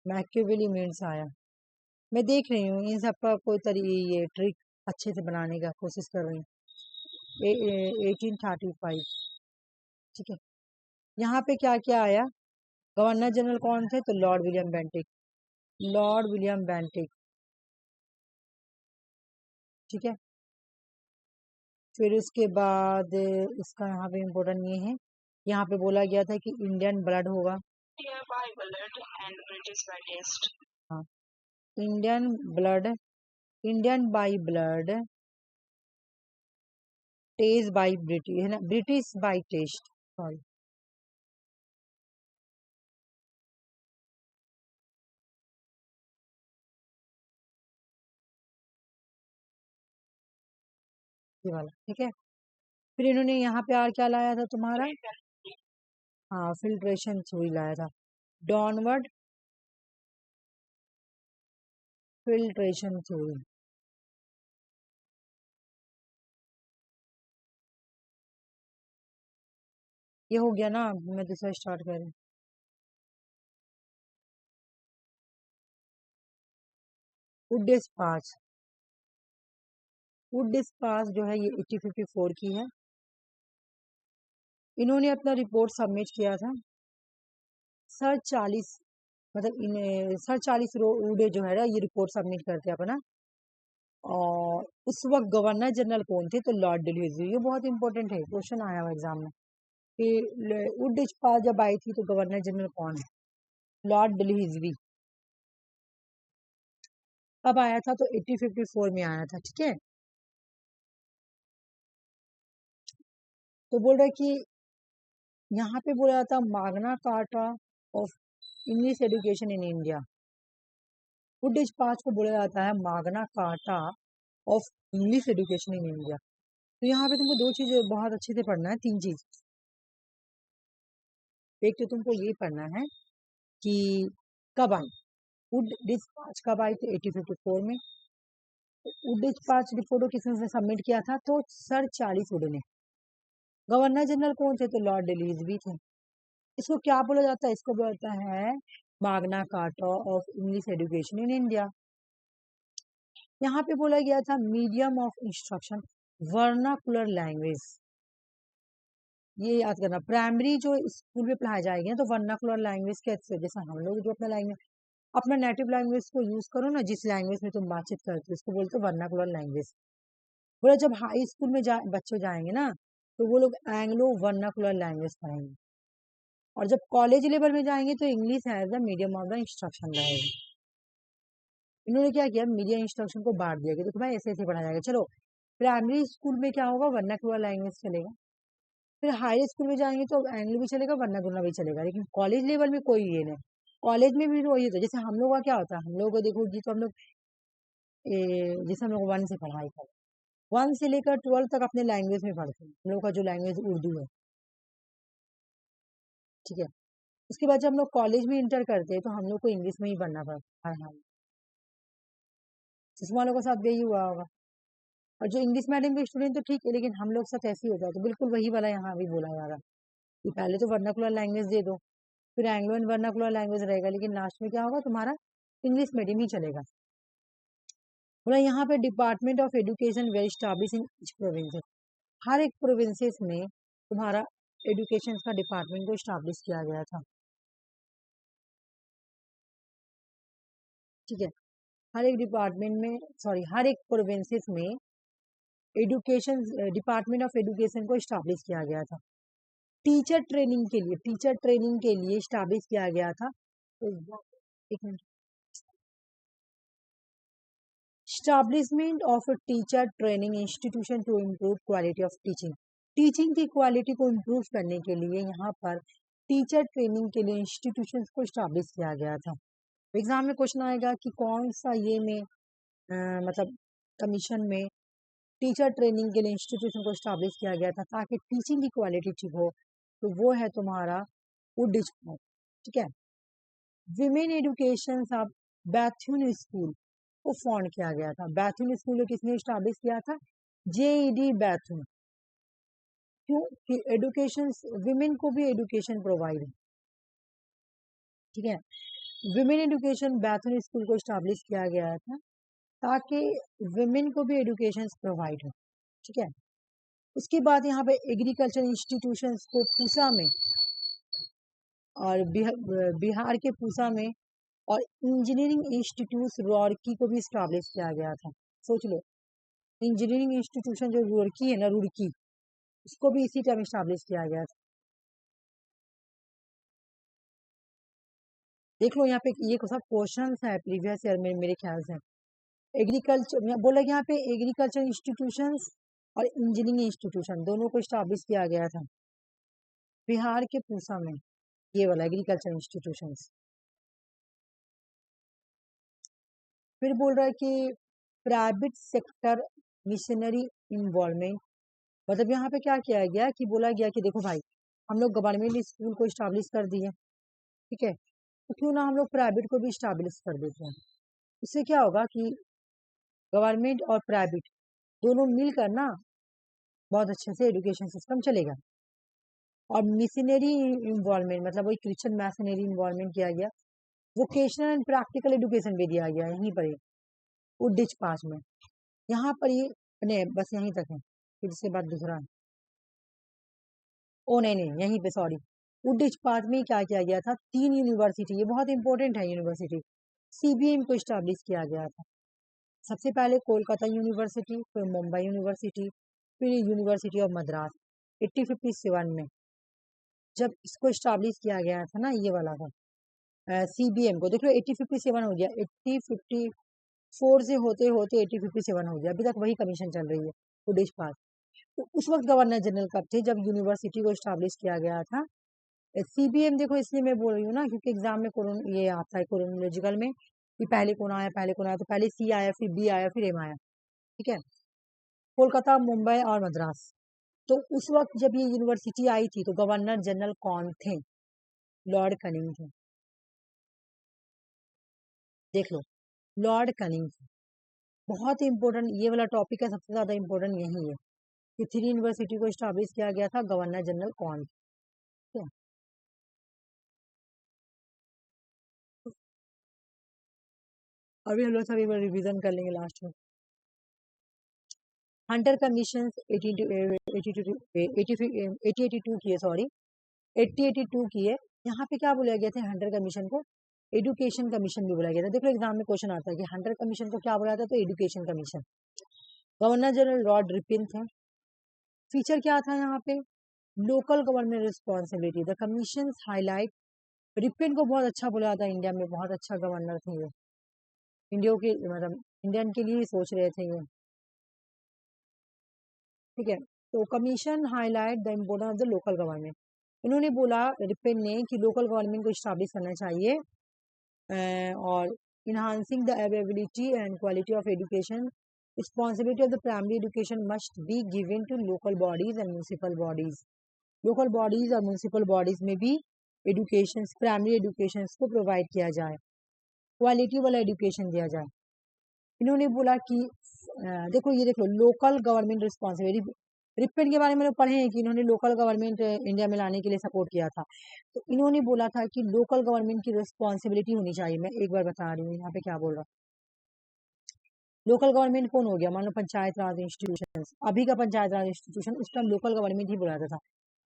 मैकियावेली मीन्स आया। मैं देख रही हूँ इन सब का कोई ये ट्रिक अच्छे से बनाने का कोशिश कर रही हूँ। 1835, ठीक है। यहाँ पे क्या क्या आया? गवर्नर जनरल कौन थे? तो Lord William Bentinck. Lord William Bentinck, ठीक है। फिर उसके बाद इसका यहाँ पे इम्पोर्टेंट ये है, यहाँ पे बोला गया था कि इंडियन ब्लड होगा। By blood and British by taste. हाँ, Indian blood, Indian by blood, taste by British, है ना, ब्रिटिश बाई टेस्ट, सॉरी। ये वाला, ठीक है। फिर इन्होंने यहाँ पे और क्या लाया था तुम्हारा? हाँ, फिल्ट्रेशन थ्योरी लाया था। डाउनवर्ड फिल्ट्रेशन थ्योरी, ये हो गया ना। मैं दूसरा स्टार्ट करें। वुड डिस्पाच, वुड डिस्पाच जो है ये 1854 की है। इन्होंने अपना रिपोर्ट सबमिट किया था। सर 40, मतलब इन सर 40 वुड जो है ना ये रिपोर्ट सबमिट करते हैं अपना। और उस वक्त गवर्नर जनरल कौन थे? तो लॉर्ड डेल्हौजी। ये बहुत इंपॉर्टेंट है, क्वेश्चन आया हुआ एग्जाम में कि वुड डिस्पाच जब आई थी तो गवर्नर जनरल कौन है? लॉर्ड डेल्हौजी। कब आया था? तो 1854 में आया था, ठीक है। तो बोल रहे कि यहाँ पे बोला जाता Magna Carta of English education in India. Wood dispatch को बोला जाता है Magna Carta of English education in India. तो यहाँ पे तुमको दो चीजें बहुत अच्छे से पढ़ना है, तीन चीज। एक तो तुमको ये पढ़ना है कि कब आई वुड डिस्पाच, कब आई? तो 1854 में। वुड डिस्पाच रिपोर्ट किसने सबमिट किया था? तो सर 40 वुड ने। गवर्नर जनरल कौन थे? तो लॉर्ड डेल्हौजी थे। इसको क्या बोला जाता है? इसको बोला जाता है Magna Carta of English education in India. यहाँ पे बोला गया था medium of instruction vernacular language. ये याद करना, प्राइमरी जो स्कूल में पढ़ाए जाएंगे ना तो वर्नाकुलर लैंग्वेज के अच्छे, जैसे हम लोग जो अपना लैंग्वेज, अपना नेटिव लैंग्वेज को यूज करो ना, जिस लैंग्वेज में तुम बातचीत करते हो उसको बोलते हो वर्नाकुलर लैंग्वेज। बोला जब हाई स्कूल में बच्चे जाएंगे ना तो वो लोग एंग्लो वर्नाकुलर लैंग्वेज पढ़ेंगे, और जब कॉलेज लेवल में जाएंगे तो English as the medium of the instruction रहेगा। इन्होंने क्या किया? मीडिया इंस्ट्रक्शन को बांट दिया कि देखो भाई ऐसे ऐसे पढ़ा जाएगा। चलो प्राइमरी स्कूल में क्या होगा? वर्नाकुलर लैंग्वेज चलेगा। फिर हाई स्कूल में जाएंगे तो एंग्लो भी चलेगा, वर्नाकुलर भी चलेगा। लेकिन कॉलेज लेवल में कोई ये नहीं। कॉलेज में भी वही होता है, जैसे हम लोग का क्या होता है, हम लोग को देखो जी, तो हम लोग जैसे हम लोग 1 से पढ़ाई करें, 1 से लेकर 12 तक अपने लैंग्वेज में पढ़ते हैं। हम लोग का जो लैंग्वेज उर्दू है, ठीक है। उसके बाद जब हम लोग कॉलेज में इंटर करते हैं तो हम लोग को इंग्लिश में ही पढ़ना पड़ता है। हाँ, जिसम वालों के साथ भी यही हुआ होगा। और जो इंग्लिश मीडियम के स्टूडेंट तो ठीक है, लेकिन हम लोग साथ ऐसे ही होता है। तो बिल्कुल वही वाला यहाँ भी बोला जा रहा है कि पहले तो वर्नाकुलर लैंग्वेज दे दो, फिर एंग्लो एंड वर्नाकुलर लैंग्वेज रहेगा, लेकिन लास्ट में क्या होगा? तुम्हारा इंग्लिश मीडियम ही चलेगा। बोला यहाँ पे department of education well establish in each province. हर एक प्रोविंसेस में तुम्हारा एजुकेशन का डिपार्टमेंट को स्टैब्लिश किया गया था, ठीक है। हर एक डिपार्टमेंट में, सॉरी, हर एक प्रोविंसेस में एजुकेशन डिपार्टमेंट ऑफ एजुकेशन को स्टैब्लिश किया गया था। टीचर ट्रेनिंग के लिए, टीचर ट्रेनिंग के लिए स्टैब्लिश किया गया था। तो एक minute, establishment of teacher training institution to improve quality of teaching. Teaching की क्वालिटी को इम्प्रूव करने के लिए यहाँ पर टीचर ट्रेनिंग के लिए इंस्टीट्यूशन को स्टैब्लिश किया गया था। एग्जाम में क्वेश्चन आएगा कि कौन सा ये में मतलब कमीशन में टीचर ट्रेनिंग के लिए इंस्टीट्यूशन को स्टैब्लिश किया गया था ताकि टीचिंग की क्वालिटी ठीक हो, तो वो है तुम्हारा वुडिच पार्क, ठीक है। विमेन एजुकेशन सब बैथुन स्कूल को फाउंड किया गया था। बैथुन स्कूल को किसने स्टैब्लिश किया था? जेईडी बैथुन। क्यों? कि एजुकेशन, विमेन को भी एजुकेशन प्रोवाइड है, ठीक है। विमेन एजुकेशन बैथुन स्कूल को स्टैब्लिश किया गया था ताकि विमेन को भी एजुकेशन प्रोवाइड हो, ठीक है। उसके बाद यहाँ पे एग्रीकल्चर इंस्टीट्यूशंस को पूसा में और बिहार के पूसा में, और इंजीनियरिंग इंस्टीट्यूट रुड़की को भी स्टैब्लिश किया गया था। सोच लो, इंजीनियरिंग इंस्टीट्यूशन जो रुड़की है ना, रुड़की, उसको भी इसी टाइम स्टैब्लिश किया गया था। देख लो यहाँ पे ये सब क्वेश्चन है प्रीवियस ईयर में मेरे ख्याल से। एग्रीकल्चर बोला यहाँ पे एग्रीकल्चर इंस्टीट्यूशन और इंजीनियरिंग इंस्टीट्यूशन दोनों को स्टैब्लिश किया गया था बिहार के पूसा में, ये वाला एग्रीकल्चर इंस्टीट्यूशन। फिर बोल रहा है कि प्राइवेट सेक्टर मिशनरी इन्वॉल्वमेंट, मतलब यहाँ पे क्या किया गया कि बोला गया कि देखो भाई, हम लोग गवर्नमेंट स्कूल को स्टैब्लिश कर दिए, ठीक है, तो क्यों ना हम लोग प्राइवेट को भी स्टैब्लिश कर देते हैं। इससे क्या होगा कि गवर्नमेंट और प्राइवेट दोनों मिलकर ना बहुत अच्छे से एजुकेशन सिस्टम चलेगा। और मिशनरी इन्वॉल्वमेंट मतलब वही क्रिश्चियन मिशनरी इन्वॉल्वमेंट किया गया। वोकेशनल एंड प्रैक्टिकल एजुकेशन भी दिया गया यहीं पर ही उडिच पास में, यहाँ पर ये नहीं बस यहीं तक है, फिर इसके बाद दूसरा है। ओ नहीं नहीं, यहीं पे सॉरी, उडिच पास में क्या किया गया था, 3 यूनिवर्सिटी, ये बहुत इंपॉर्टेंट है यूनिवर्सिटी, सीबीएम को स्टैब्लिश किया गया था। सबसे पहले कोलकाता यूनिवर्सिटी, फिर मुंबई यूनिवर्सिटी, फिर यूनिवर्सिटी ऑफ मद्रास। 1857 में जब इसको स्टैब्लिश किया गया था ना, ये वाला था सीबीएम को, देख लो 1857 हो गया, 1854 से होते होते 1857 हो गया, अभी तक वही कमीशन चल रही है उडिच पास। तो उस वक्त गवर्नर जनरल कब थे जब यूनिवर्सिटी को स्टैब्लिश किया गया था? सीबीएम देखो इसलिए मैं बोल रही हूँ ना क्योंकि एग्जाम में ये आता है क्रोनोलॉजिकल में कि पहले कौन आया पहले कौन आया, तो पहले सी आया, फिर बी आया, फिर एम आया, ठीक है। कोलकाता, मुंबई और मद्रास। तो उस वक्त जब ये यूनिवर्सिटी आई थी तो गवर्नर जनरल कौन थे? लॉर्ड कनिंग थे। देख लो, लॉर्ड कनिंग थे। बहुत इंपॉर्टेंट ये वाला टॉपिक है, सबसे ज्यादा इंपॉर्टेंट यही है कि 3 यूनिवर्सिटी को स्टैब्लिश किया गया था, गवर्नर जनरल कौन थे? अभी हम लोग सभी बार रिवीजन कर लेंगे लास्ट में। हंटर कमीशन 1882 की है, सॉरी 1882 की है। यहाँ पे क्या बोला गया था हंटर कमीशन को? एजुकेशन कमीशन भी बोला गया था। देखो एग्जाम में क्वेश्चन आता है कि हंटर कमीशन को क्या बोला था, तो education commission. Governor general Lord Ripon थे। फीचर क्या था यहाँ पे? Local government responsibility. The commission highlight, Ripon को बहुत अच्छा बोला था, इंडिया में बहुत अच्छा गवर्नर थे ये, इंडिया के मतलब इंडियन के लिए सोच रहे थे ये, ठीक है। तो commission highlight the importance of the local government. इन्होंने बोला रिपेन ने कि लोकल गवर्नमेंट को स्टैब्लिश करना चाहिए और enhancing the availability and quality of education, responsibility of the primary education must be given to local bodies and municipal bodies. Local bodies और municipal bodies में भी एजुकेशन, प्राइमरी एजुकेशन को provide किया जाए, क्वालिटी वाला एजुकेशन दिया जाए। इन्होंने बोला कि देखो ये देखो लोकल गवर्नमेंट रिस्पॉन्सिबिलिटी, रिपेन के बारे में लोग पढ़े हैं कि इन्होंने लोकल गवर्नमेंट इंडिया में लाने के लिए सपोर्ट किया था। तो इन्होंने बोला था कि लोकल गवर्नमेंट की रिस्पॉन्सिबिलिटी होनी चाहिए। मैं एक बार बता रही हूँ यहाँ पे क्या बोल रहा हूँ। लोकल गवर्नमेंट कौन हो गया? मान लो पंचायत राज इंस्टीट्यूशन, अभी का पंचायत राज इंस्टीट्यूशन, उस टाइम लोकल गवर्नमेंट ही बुलाता था।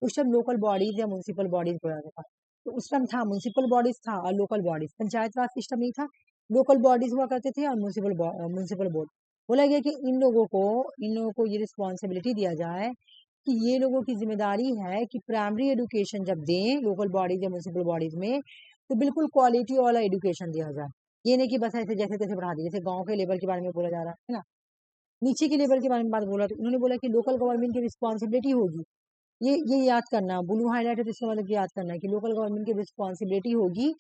उस टाइम लोकल बॉडीज या म्यूनिसिपल बॉडीज बुलाता था। तो उस टाइम था म्यूनिसिपल बॉडीज था और लोकल बॉडीज, पंचायत राज सिस्टम नहीं था, लोकल बॉडीज हुआ करते थे और म्यूनिसिपल बोर्ड। बोला गया कि इन लोगों को ये रिस्पॉन्सिबिलिटी दिया जाए कि ये लोगों की जिम्मेदारी है कि प्राइमरी एजुकेशन जब दें लोकल बॉडीज या म्यूनिसिपल बॉडीज में, तो बिल्कुल क्वालिटी वाला एजुकेशन दिया जाए। ये नहीं कि बस ऐसे जैसे तैसे पढ़ा दी, जैसे गांव के लेवल के बारे में बोला जा रहा है ना, नीचे के लेवल के बारे में बात बोला। तो उन्होंने बोला कि लोकल गवर्नमेंट की रिस्पॉन्सिबिलिटी होगी, ये याद करना, ब्लू हाईलाइट है तो इसका मतलब याद करना है कि लोकल गवर्नमेंट की रिस्पॉन्सिबिलिटी होगी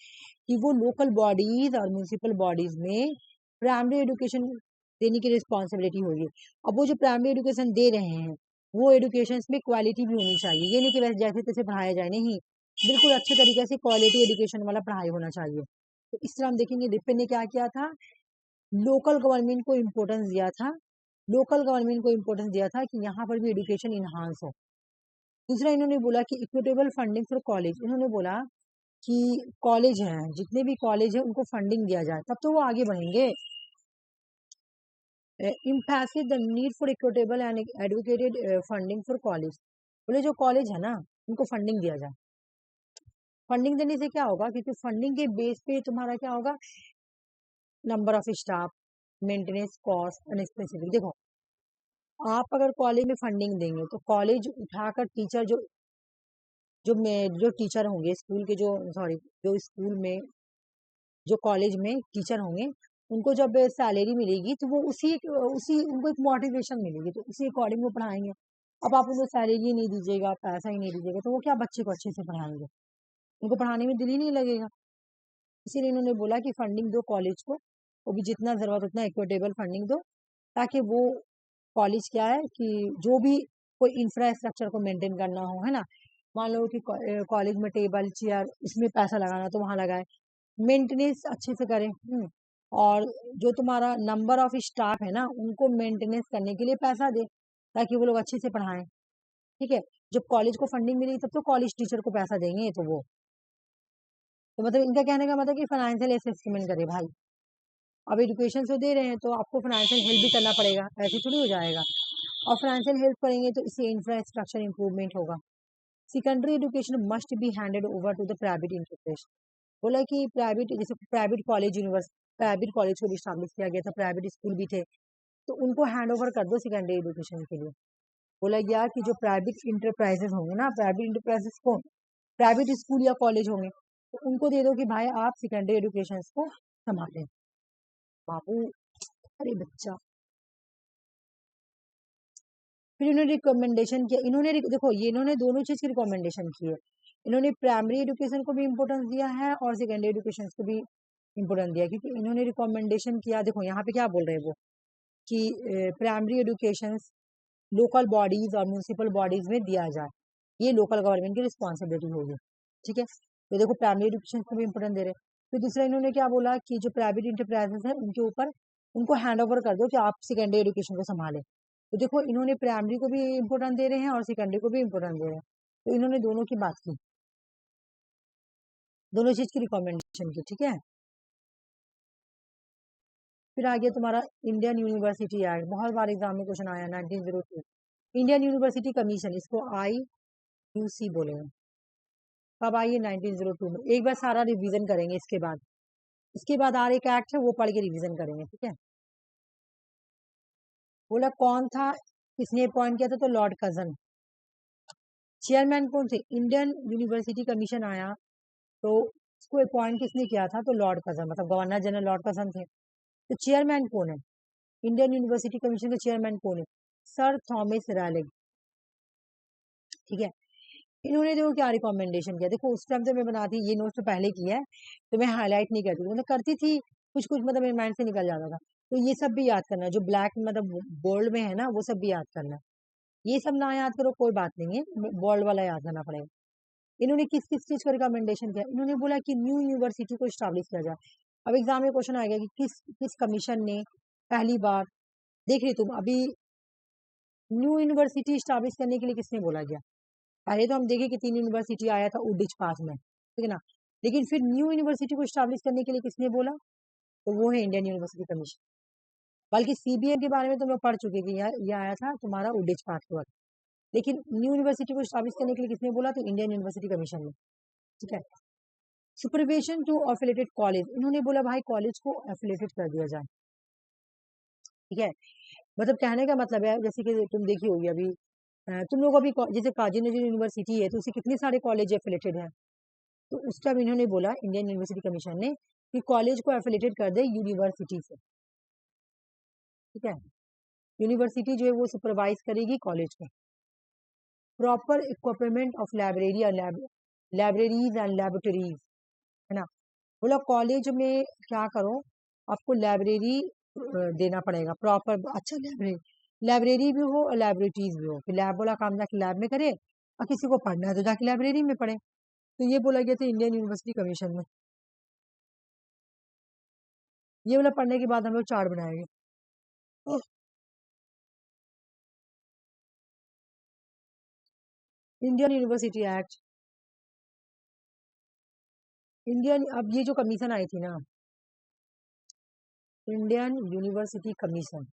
कि वो लोकल बॉडीज और म्यूनिसिपल बॉडीज में प्राइमरी एजुकेशन देने की रिस्पॉन्सिबिलिटी होगी। अब वो जो प्राइमरी एजुकेशन दे रहे हैं वो एजुकेशन में क्वालिटी भी होनी चाहिए, ये नहीं कि बस जैसे तैसे पढ़ाया जाए, नहीं, बिल्कुल अच्छे तरीके से क्वालिटी एजुकेशन वाला पढ़ाई होना चाहिए। तो इस तरह हम देखेंगे लिपिन ने क्या किया था, लोकल गवर्नमेंट को इम्पोर्टेंस दिया था, लोकल गवर्नमेंट को इम्पोर्टेंस दिया था कि यहाँ पर भी एजुकेशन इन्हांस हो। दूसरा इन्होंने बोला कि इक्विटेबल फंडिंग फॉर कॉलेज, इन्होंने बोला कि कॉलेज हैं, जितने भी कॉलेज हैं उनको फंडिंग दिया जाए, तब तो वो आगे बढ़ेंगे। Impassive the need for equitable and advocated funding for college, बोले जो कॉलेज है ना उनको फंडिंग दिया जाए। फंडिंग देने से क्या होगा, क्योंकि फंडिंग के बेस पे तुम्हारा क्या होगा, number of staff, maintenance cost and specific. देखो आप अगर कॉलेज में फंडिंग देंगे तो कॉलेज उठाकर टीचर जो टीचर होंगे स्कूल के, जो स्कूल में जो कॉलेज में टीचर होंगे उनको जब सैलरी मिलेगी तो वो उसी उनको एक मोटिवेशन मिलेगी, तो उसी अकॉर्डिंग वो पढ़ाएंगे। अब आप उनको सैलरी नहीं दीजिएगा, पैसा ही नहीं दीजिएगा, तो वो क्या बच्चे को अच्छे से पढ़ाएंगे, उनको पढ़ाने में दिल ही नहीं लगेगा। इसीलिए इन्होंने बोला कि फंडिंग दो कॉलेज को, वो भी जितना ज़रूरत उतना इक्विटेबल फंडिंग दो, ताकि वो कॉलेज क्या है कि जो भी कोई इंफ्रास्ट्रक्चर को मेंटेन करना हो, है ना, मान लो कि कॉलेज में टेबल चेयर इसमें पैसा लगाना तो वहाँ लगाए, मेंटेनेंस अच्छे से करें। और जो तुम्हारा नंबर ऑफ स्टाफ है ना उनको मेंटेनेंस करने के लिए पैसा दे, ताकि वो लोग अच्छे से पढ़ाएं। ठीक है, जब कॉलेज को फंडिंग मिली तब तो कॉलेज टीचर को पैसा देंगे, तो वो तो मतलब इनका कहने का मतलब कि फाइनेंशियल असेसमेंट करे भाई। अब एजुकेशन से दे रहे हैं तो आपको फाइनेंशियल हेल्प भी करना पड़ेगा, ऐसे थोड़ी हो जाएगा। और फाइनेंशियल हेल्प करेंगे तो इससे इंफ्रास्ट्रक्चर इंप्रूवमेंट होगा। Secondary education must be handed over to the private institution, बोला कि प्राइवेट, जैसे प्राइवेट कॉलेज प्राइवेट कॉलेज को भी स्टैब्लिश किया गया था, प्राइवेट स्कूल भी थे, तो उनको हैंड ओवर कर दो सेकेंडरी एजुकेशन के लिए। बोला गया कि जो प्राइवेट इंटरप्राइजेस होंगे ना, प्राइवेट इंटरप्राइजेस को प्राइवेट स्कूल या कॉलेज होंगे तो उनको दे दो कि भाई आप सेकेंडरी एजुकेशन को संभालें। बाबू अरे बच्चा, फिर इन्होंने रिकमेंडेशन किया, देखो ये इन्होंने दोनों चीज की रिकमेंडेशन की है। इन्होंने प्राइमरी एजुकेशन को भी इम्पोर्टेंस दिया है और सेकेंडरी एजुकेशन को भी इम्पोर्टेंस दिया, क्योंकि इन्होंने रिकमेंडेशन किया। देखो यहाँ पे क्या बोल रहे हैं वो कि प्राइमरी एजुकेशन लोकल बॉडीज और म्यूनिसिपल बॉडीज में दिया जाए, ये लोकल गवर्नमेंट की रिस्पॉन्सिबिलिटी होगी। ठीक है, तो देखो प्राइमरी एजुकेशन को भी इम्पोर्टेंस दे रहे हैं। फिर दूसरा इन्होंने क्या बोला कि जो प्राइवेट इंटरप्राइजेस है उनके ऊपर उनको हैंड ओवर कर दो कि आप सेकेंडरी एजुकेशन को संभालें। तो देखो इन्होंने प्राइमरी को भी इम्पोर्टेंस दे रहे हैं और सेकेंडरी को भी इम्पोर्टेंस दे रहे हैं, तो इन्होंने दोनों की बात की, दोनों चीज की रिकमेंडेशन की। ठीक है, फिर आ गया तुम्हारा इंडियन यूनिवर्सिटी एक्ट, बहुत बार एग्जाम में क्वेश्चन आया 1902। इंडियन यूनिवर्सिटी कमीशन, इसको IUC बोले, कब आई है 1902 में। एक बार सारा रिवीजन करेंगे, इसके बाद और एक एक्ट है वो पढ़ के रिवीजन करेंगे। ठीक है, बोला कौन था, किसने अपॉइंट किया था, तो लॉर्ड कर्जन। चेयरमैन कौन थे, इंडियन यूनिवर्सिटी कमीशन आया तो इसको अपॉइंट किसने किया था, तो लॉर्ड कर्जन, मतलब गवर्नर जनरल लॉर्ड कर्जन थे। तो चेयरमैन कौन है, इंडियन यूनिवर्सिटी कमीशन के चेयरमैन कौन है, सर थॉमस रैलिंग। ठीक है, इन्होंने देखो क्या रिकमेंडेशन किया, देखो उस टाइम से मैं बनाती, ये नोट तो पहले किया है तो मैं हाईलाइट नहीं करती, मतलब करती थी कुछ कुछ, मतलब मेरे माइंड से निकल जाता था। तो ये सब भी याद करना है, जो ब्लैक मतलब बोल्ड में है ना वो सब भी याद करना है। ये सब ना याद करो कोई बात नहीं है, बोल्ड वाला याद करना पड़ेगा। इन्होंने किस किस चीज का रिकमेंडेशन किया, इन्होंने बोला कि न्यू यूनिवर्सिटी को स्टैब्लिश किया जाए। अब एग्जाम में क्वेश्चन आएगा कि किस किस कमीशन ने पहली बार, देख रही तुम अभी न्यू यूनिवर्सिटी स्टैब्लिश करने के लिए किसने बोला गया, पहले तो हम देखें कि 3 यूनिवर्सिटी आया था उडिच पास में, ठीक है ना, लेकिन फिर न्यू यूनिवर्सिटी को स्टैब्लिश करने के लिए किसने बोला, तो वो है इंडियन यूनिवर्सिटी कमीशन। बल्कि CBM के बारे में तो मैं पढ़ चुकी कि ये आया था तुम्हारा उडिच पास के वक्त, लेकिन न्यू यूनिवर्सिटी को स्टैब्लिश करने के लिए किसने बोला, तो इंडियन यूनिवर्सिटी कमीशन ने। ठीक है, सुपरविजन टू एफिलेटेड कॉलेज, इन्होंने बोला भाई कॉलेज को एफिलेटेड कर दिया जाए। ठीक है, मतलब कहने का मतलब है जैसे कि तुम देखी होगी अभी तुम लोग अभी जैसे काजी नजर यूनिवर्सिटी है तो उसे कितने सारे कॉलेज एफिलेटेड है, तो उस टाइम इन्होंने बोला इंडियन यूनिवर्सिटी कमीशन ने कि कॉलेज को एफिलेटेड कर दे यूनिवर्सिटी से। ठीक है, यूनिवर्सिटी जो है वो सुपरवाइज करेगी कॉलेज को। प्रॉपर इक्विपमेंट ऑफ लाइब्रेरी और लाइब्रेरीज एंड लेबोरेटरीज, है ना, बोला कॉलेज में क्या करो, आपको लाइब्रेरी देना पड़ेगा प्रॉपर। अच्छा लाइब्रेरी भी हो और लैबोरेटरीज भी हो, कि लैब वाला काम जाके लैब में करे और किसी को पढ़ना है तो जाके लाइब्रेरी में पढ़े। तो ये बोला गया था इंडियन यूनिवर्सिटी कमीशन में। ये वाला पढ़ने के बाद हम लोग चार्ट बनाएंगे। इंडियन यूनिवर्सिटी एक्ट, इंडियन, अब ये जो कमीशन आई थी ना, इंडियन यूनिवर्सिटी कमीशन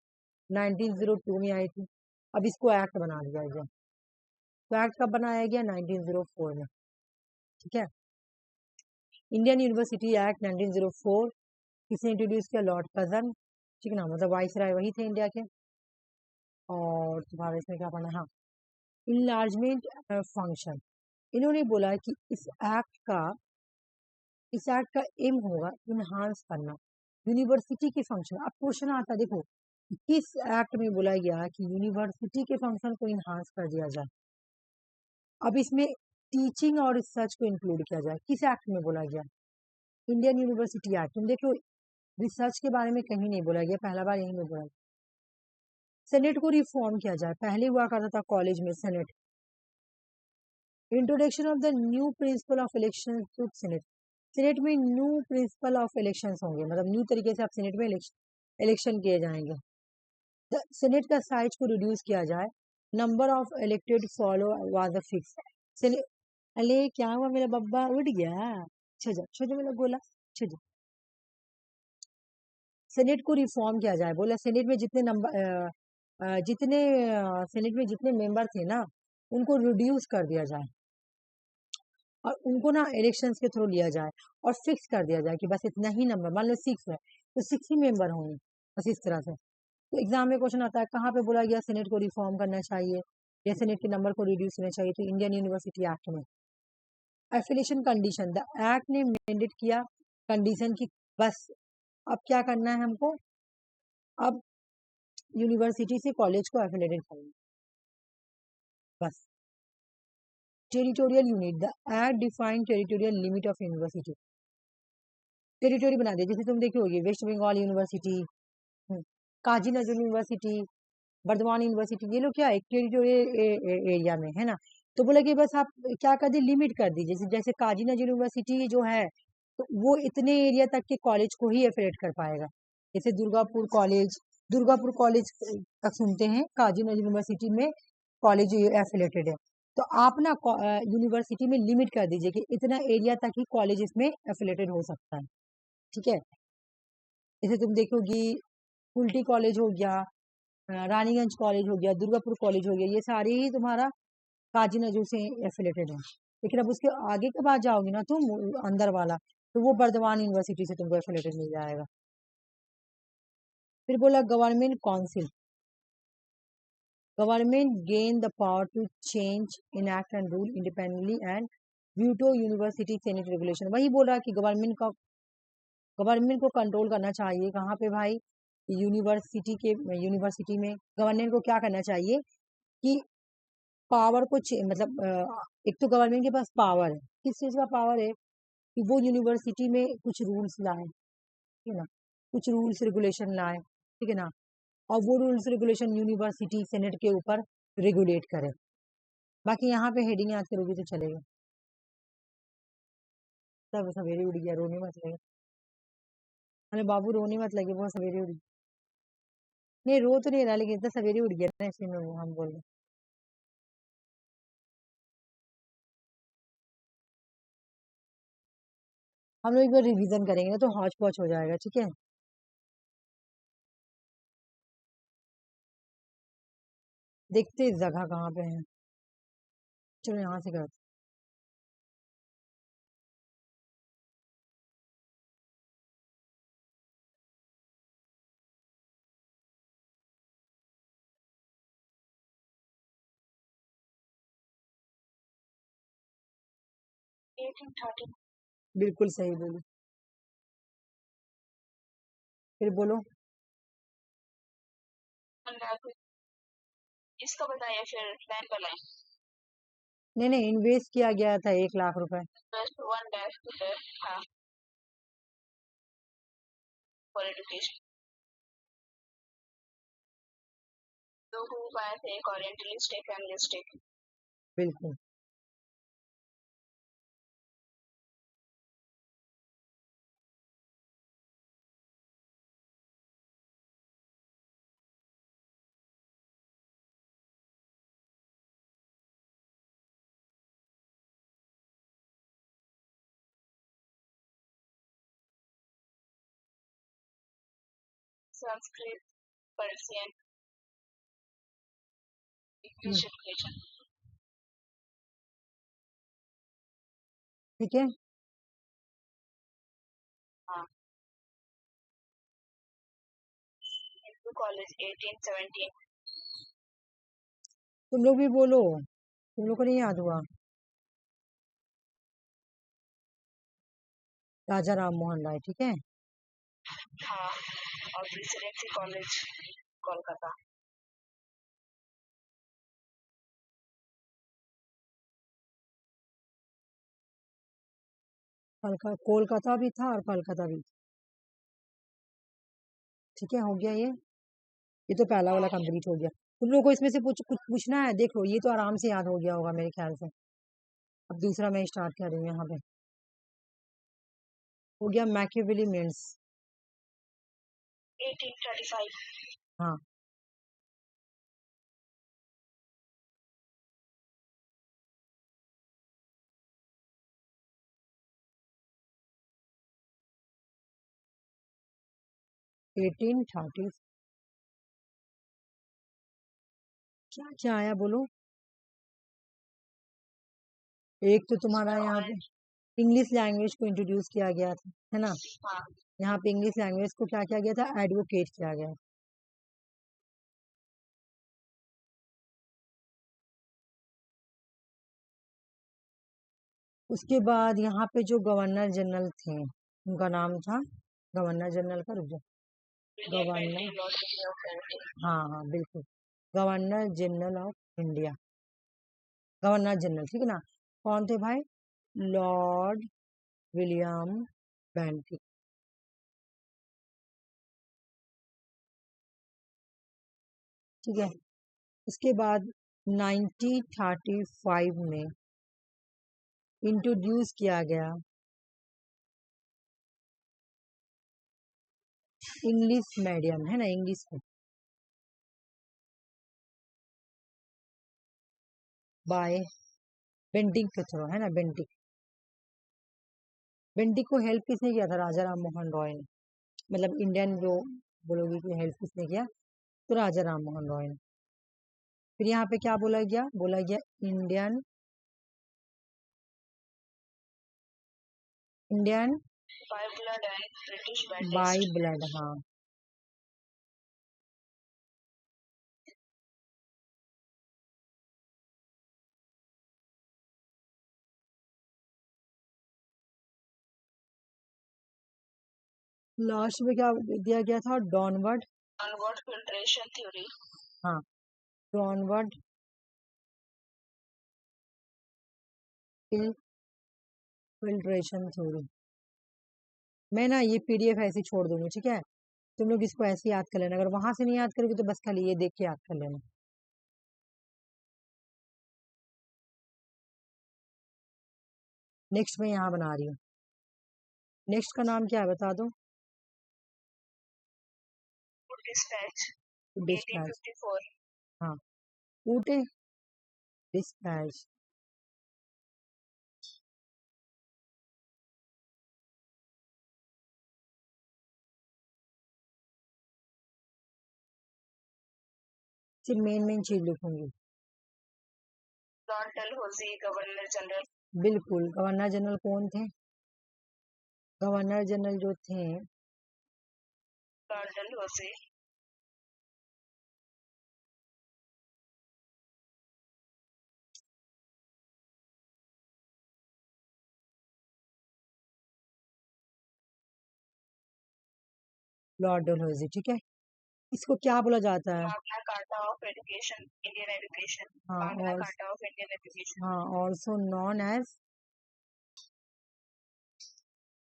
1902 में आई थी। अब इसको एक्ट बना दिया गया। तो एक्ट कब बनाया गया? 1904 में। ठीक है, इंडियन यूनिवर्सिटी एक्ट 1904 किसने इंट्रोड्यूस किया? Lord Curzon. ठीक है ना, मतलब वाइस राय वही थे इंडिया के। और तुम्हारा इसमें क्या पढ़ना? हाँ, इनलार्जमेंट फंक्शन। इन्होंने बोला कि इस एक्ट का एम होगा इनहांस करना यूनिवर्सिटी के फंक्शन। अब क्वेश्चन आता है, देखो किस एक्ट में बोला गया कि यूनिवर्सिटी के फंक्शन को इनहांस कर दिया जाए। अब इसमें टीचिंग और रिसर्च को इंक्लूड किया जाए। किस एक्ट में बोला गया? Indian university act. तुम देखो रिसर्च के बारे में कहीं नहीं बोला गया, पहला बार यहीं में बोला गया। सेनेट को रिफॉर्म किया जाए। पहले हुआ करता था कॉलेज में senate. Introduction of the new principal of election to senate. Senate में न्यू प्रिंसिपल ऑफ इलेक्शन होंगे, मतलब न्यू तरीके से आप सेनेट में इलेक्शन किए जाएंगे। सेनेट का साइज को रिड्यूस किया जाए। Number of elected follow was a fix. अले क्या हुआ मेरा बब्बा? उठ गया? छोजा मेरा गोला छोजा। सेनेट को रिफॉर्म किया जाए। बोला सेनेट में जितने सेनेट में जितने मेंबर थे ना, उनको रिड्यूस कर दिया जाए और उनको ना इलेक्शंस के थ्रू लिया जाए और फिक्स कर दिया जाए कि बस इतना ही नंबर, मान लो 6 है तो 6 ही मेंबर होंगे, बस इस तरह से। तो एग्जाम में क्वेश्चन आता है कहाँ पे बोला गया सेनेट को रिफॉर्म करना चाहिए या सेनेट के नंबर को रिड्यूस करना चाहिए? तो इंडियन यूनिवर्सिटी एक्ट में। एफिलिएशन कंडीशन, द एक्ट ने मैंडेट किया कंडीशन की बस अब क्या करना है हमको, अब यूनिवर्सिटी से कॉलेज को एफिलेटेड करना बस। Territorial unit, the act define territorial limit of university. Territory बना दिया, जैसे तुम देखी होगी वेस्ट बंगाल यूनिवर्सिटी, काजी नजर यूनिवर्सिटी, बर्धमान यूनिवर्सिटी, ये लोग क्या है टेरिटोरियल एरिया में है ना। तो बोला कि बस आप क्या कर दी, लिमिट कर दी। जैसे काजी नजर यूनिवर्सिटी जो है तो वो इतने एरिया तक के कॉलेज को ही एफिलेट कर पाएगा। जैसे दुर्गापुर कॉलेज तक सुनते हैं, काजी नजर यूनिवर्सिटी में कॉलेज एफिलेटेड है। तो आप ना यूनिवर्सिटी में लिमिट कर दीजिए कि इतना एरिया तक ही कॉलेज इसमें एफिलेटेड हो सकता है। ठीक है, जैसे तुम देखोगी कुल्टी कॉलेज हो गया, रानीगंज कॉलेज हो गया, दुर्गापुर कॉलेज हो गया, ये सारे ही तुम्हारा काजी नजर से एफिलेटेड है। लेकिन अब उसके आगे के बाद जाओगी ना तुम अंदर वाला, तो वो बर्धमान यूनिवर्सिटी से तुमको एफिलेटेड मिल जाएगा। फिर बोला government council, government gain the power to change enact and rule independently and veto university senate regulation. वही बोल रहा है कि गवर्नमेंट को कंट्रोल करना चाहिए कहाँ पे भाई? यूनिवर्सिटी में गवर्नमेंट को क्या करना चाहिए कि पावर को मतलब एक तो गवर्नमेंट के पास पावर है, किस चीज का पावर है कि वो यूनिवर्सिटी में कुछ रूल्स लाए, ठीक है ना, कुछ रूल्स रेगुलेशन लाए, ठीक है ना, और वो रूल्स रेगुलेशन यूनिवर्सिटी सेनेट के ऊपर रेगुलेट करे। बाकी यहाँ पे हेडिंग याद करोगे तो चलेगा। सब सवेरे उठ गया, रोने मत लगे। अरे बाबू रोने मत लगे, बहुत सवेरे उठ गया। नहीं रो तो नहीं रहा, लेकिन इतना सवेरे उठ गया ना, इसलिए मैं हम बोल रहे। हम लोग एक बार रिवीजन करेंगे ना तो हौच पौच हो जाएगा। ठीक है, देखते इस जगह कहाँ पे है। चलो यहाँ से करते। 1813 बिल्कुल सही बोली। फिर बोलो। इसका बताइए फिर प्लान बनाए। नहीं इन्वेस्ट किया गया था 1 लाख रुपए। First one dash to the half for education. लोग भी पाए थे एक ओरिएंटलिस्ट एक एंगलिस्टिक। बिल्कुल। Sanskrit, Persian, English education. ठीक है। हाँ। हिंदू कॉलेज 1817। तुम लोग भी बोलो, तुम लोग को नहीं याद हुआ? राजा राम मोहन राय। ठीक है। हाँ। और प्रेसिडेंसी कॉलेज कोलकाता। कोलकाता भी था और कलकत्ता भी। ठीक है, हो गया ये तो पहला वाला कंप्लीट हो गया। तुम लोग को इसमें से कुछ पूछना है? देख लो, ये तो आराम से याद हो गया होगा मेरे ख्याल से। अब दूसरा मैं स्टार्ट कर रही हूँ यहाँ पे। हो गया मैकियावेली मीन्स। 1835। हाँ। Eighteen thirty. क्या क्या आया बोलो? एक तो तुम्हारा यहाँ पे इंग्लिश लैंग्वेज को इंट्रोड्यूस किया गया था, है ना? हाँ। यहाँ पे इंग्लिश लैंग्वेज को क्या किया गया था? एडवोकेट किया गया। उसके बाद यहाँ पे जो गवर्नर जनरल थे, उनका नाम था गवर्नर जनरल का, रुक जाओ, गवर्नर, हाँ हाँ बिल्कुल, governor general of India, governor general. ठीक है ना? कौन थे भाई? Lord William Bentinck. ठीक है। इसके बाद 1935 में इंट्रोड्यूस किया गया इंग्लिश मीडियम, है ना, इंग्लिश को, बाय बेंटिक के थ्रू, है ना, बेंटिक। बेंटिक को हेल्प किसने किया था? राजा राम मोहन रॉय ने। मतलब इंडियन जो बोलोगे कि हेल्प किसने किया, तो राजा राम मोहन रॉय ने। फिर यहाँ पे क्या बोला गया? बोला गया Indian Indian by blood and British by blood. हाँ। लास्ट में क्या दिया गया था? Downward filtration theory. हाँ, डाउनवर्ड फिल्ट्रेशन थ्योरी। मैं ना ये पीडीएफ ऐसे छोड़ दूंगी, ठीक है? तुम लोग इसको ऐसे याद कर लेना। अगर वहां से नहीं याद करोगे तो बस खाली ये देख के याद कर लेना। नेक्स्ट मैं यहाँ बना रही हूँ। नेक्स्ट का नाम क्या है बता दो? Dispatch dispatch. 1854। हाँ, ऊटे डिस्पैच। सिर्फ मेन चीज लिखूंगी। Lord Dalhousie governor general. बिल्कुल। गवर्नर जनरल कौन थे? गवर्नर जनरल जो थे, लॉर्ड डलहौजी। लॉर्ड डलहौजी। ठीक है। इसको क्या बोला जाता है? Magna Carta of education, Indian education. हाँ, माग्ना और कार्टा ऑफ इंडियन एजुकेशन। हाँ, ऑल्सो नॉन एज,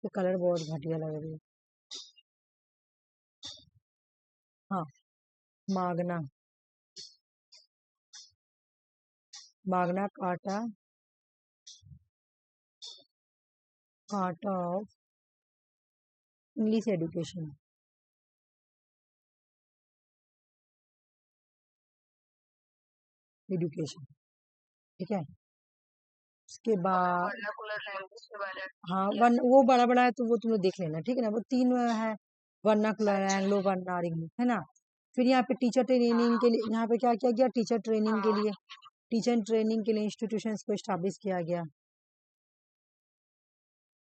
तो कलर बहुत घटिया लग रही है। हाँ, Magna Magna Carta of English education. ठीक है। उसके बाद हाँ वो बड़ा बड़ा है तो वो तुम लोग देख लेना, ठीक है ना। वो 3 है, वर्नाकुलर, एंग्लो वर्नार, इंग्लिश, है ना। फिर यहाँ पे टीचर ट्रेनिंग के लिए यहाँ पे क्या किया गया, टीचर ट्रेनिंग के लिए इंस्टीट्यूशंस को स्टैब्लिश किया गया,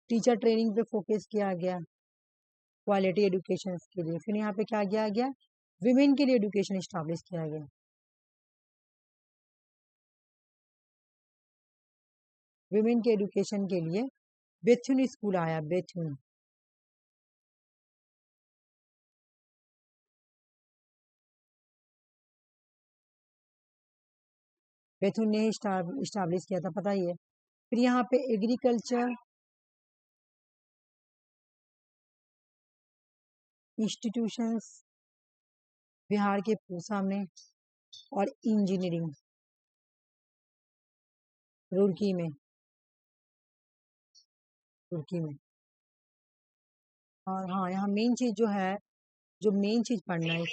टीचर ट्रेनिंग पे फोकस किया गया, क्वालिटी एडुकेशन के लिए। फिर यहाँ पे क्या किया गया, विमेन के लिए एडुकेशन स्टैब्लिश किया गया। विमेन के एडुकेशन के लिए बेथुन स्कूल आया, बेथुन। बेथुन ने स्टैब्लिश किया था, पता ही है। फिर यहाँ पे एग्रीकल्चर इंस्टीट्यूशंस बिहार के पूसा में, और इंजीनियरिंग रुड़की में, और हाँ यहाँ मेन चीज जो है, जो मेन चीज पढ़ना है,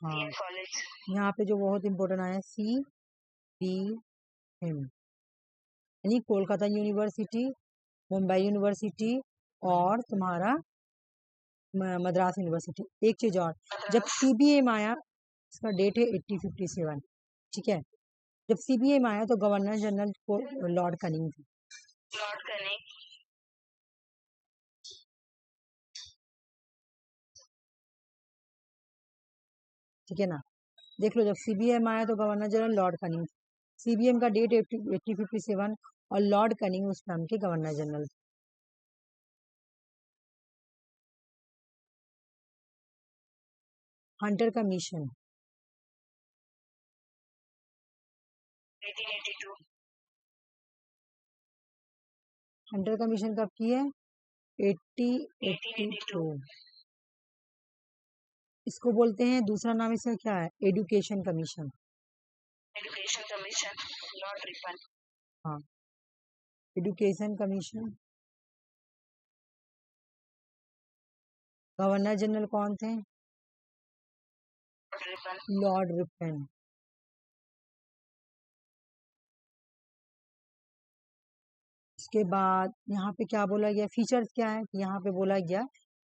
हाँ यहाँ पे जो बहुत इम्पोर्टेंट आया, CBM, यानी कोलकाता यूनिवर्सिटी, मुंबई यूनिवर्सिटी और तुम्हारा मद्रास यूनिवर्सिटी। एक चीज और, जब CBM आया, इसका डेट है 1857, ठीक है। जब CBM आया तो गवर्नर जनरल को लॉर्ड कनिंग थे। ठीक है ना, देख लो, जब CBM आया तो governor general Lord cunning. CBM का डेट 1857 और लॉर्ड कनिंग उस टाइम के governor general. Hunter commission 1882। Hunter commission कब की है, 1882। इसको बोलते हैं, दूसरा नाम इसका क्या है, एडुकेशन कमीशन। Lord Ripon. हाँ, एडुकेशन कमीशन। गवर्नर जनरल कौन थे, लॉर्ड रिपन। उसके बाद यहाँ पे क्या बोला गया, फीचर्स क्या है, यहाँ पे बोला गया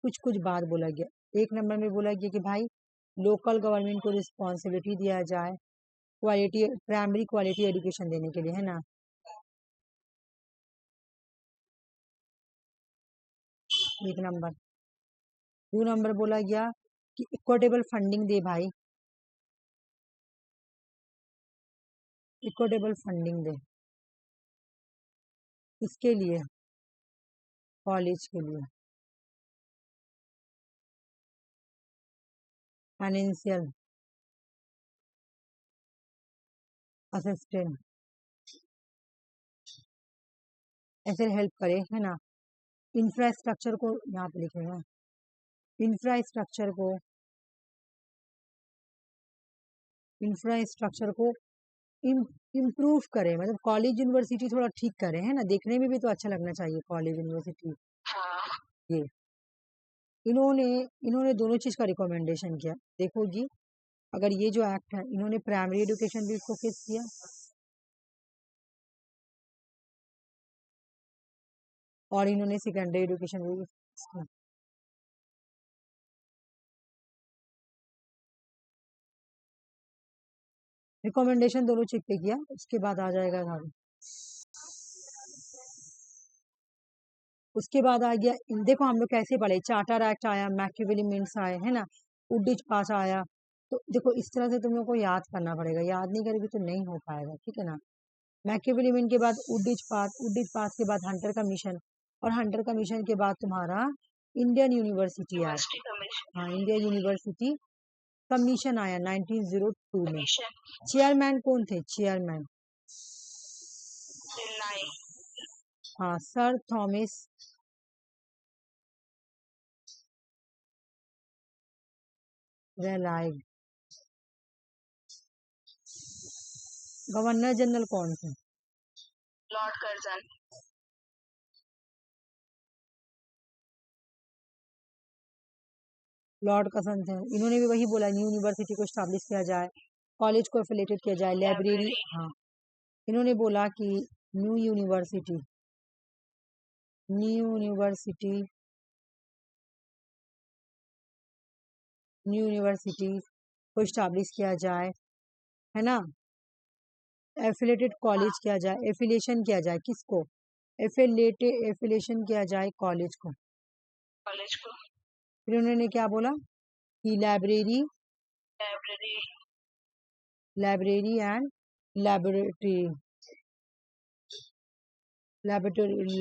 कुछ बात बोला गया। 1 नंबर में बोला गया कि भाई लोकल गवर्नमेंट को रिस्पॉन्सिबिलिटी दिया जाए प्राइमरी क्वालिटी एजुकेशन देने के लिए, है ना। 1 नंबर। 2 नंबर बोला गया कि इक्विटेबल फंडिंग दे भाई, इक्विटेबल फंडिंग दे, इसके लिए, कॉलेज के लिए, फाइनेंशियल असिस्टेंट ऐसे हेल्प करे, है ना। इंफ्रास्ट्रक्चर को यहाँ पे लिखेगा, इंफ्रास्ट्रक्चर को इम्प्रूव करे, मतलब कॉलेज यूनिवर्सिटी थोड़ा ठीक करे, है ना। देखने में भी तो अच्छा लगना चाहिए कॉलेज यूनिवर्सिटी। ये इन्होंने दोनों चीज का रिकमेंडेशन किया। देखो जी, अगर ये जो एक्ट है, इन्होंने प्राइमरी एजुकेशन भी फोकस किया, और इन्होंने सेकेंडरी एजुकेशन भी focus किया। रिकमेंडेशन दोनों चीज पे किया। उसके बाद आ जाएगा आगे, उसके बाद आ गया, देखो हम लोग कैसे पढ़े, चार्टर एक्ट आया, मैकियावेली मिंट्स आए, है ना, उडिच पास आया। तो देखो इस तरह से तुम लोग को याद करना पड़ेगा, याद नहीं करेगी तो नहीं हो पाएगा, ठीक है ना। मैकियावेली मिंट के बाद उडिच पास के बाद हंटर कमीशन, और हंटर कमीशन के बाद तुम्हारा इंडियन यूनिवर्सिटी एक्ट, हाँ इंडियन यूनिवर्सिटी कमीशन आया 1902 में। चेयरमैन कौन थे, चेयरमैन, हाँ सर थॉमस रेलाइव। गवर्नर जनरल कौन थे? Lord Curzon. लॉर्ड कर्जन थे। इन्होंने भी वही बोला, न्यू यूनिवर्सिटी को स्टैब्लिश किया जाए, कॉलेज को एफिलेटेड किया जाए, लाइब्रेरी। Library. हाँ, इन्होंने बोला कि new university new university new university को स्टैब्लिश किया जाए, है ना। एफिलेटेड कॉलेज किया जाए, एफिलेशन किया जाए किसको? एफिलेशन किया जाए कॉलेज को। College को. फिर उन्होंने क्या बोला कि library Library. And libraries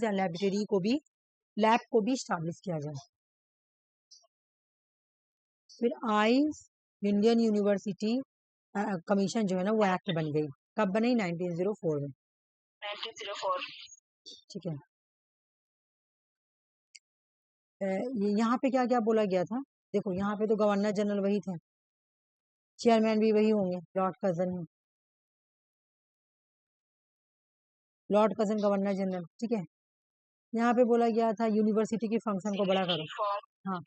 and library को भी, लैब को भी स्टैब्लिश किया जाए। फिर इंडियन यूनिवर्सिटी कमीशन जो है ना वो एक्ट बन गई। कब बनी? 1904 में। 1904. ठीक है। यहाँ पे क्या क्या बोला गया था? देखो यहाँ पे तो गवर्नर जनरल वही थे, चेयरमैन भी वही होंगे, लॉर्ड कर्जन गवर्नर जनरल। ठीक है। यहाँ पे बोला गया था यूनिवर्सिटी के फंक्शन को बड़ा करो। Reform. हाँ,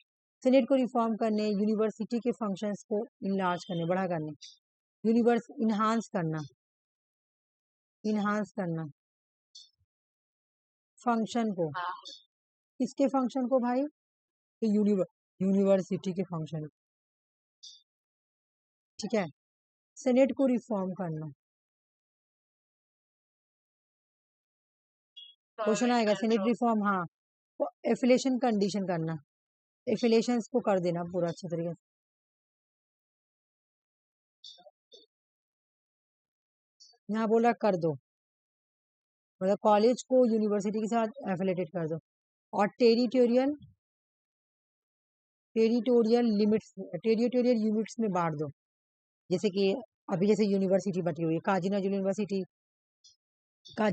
सेनेट को रिफॉर्म करने, यूनिवर्सिटी के फंक्शंस को इनलार्ज करने, बड़ा करने, इनहांस करना फंक्शन को। किसके फंक्शन को भाई? यूनिवर्सिटी के फंक्शन। ठीक है। सेनेट को रिफॉर्म करना, क्वेश्चन आएगा सेनेट रिफॉर्म। हाँ, एफिलेशन कंडीशन करना, एफिलेशंस को कर देना पूरा अच्छे तरीके से। यहाँ बोला कर दो, मतलब कॉलेज को यूनिवर्सिटी के साथ एफिलेटेड कर दो। और टेरिटोरियल यूनिट्स में बांट दो। जैसे कि अभी जैसे यूनिवर्सिटी बटी हुई है, काजी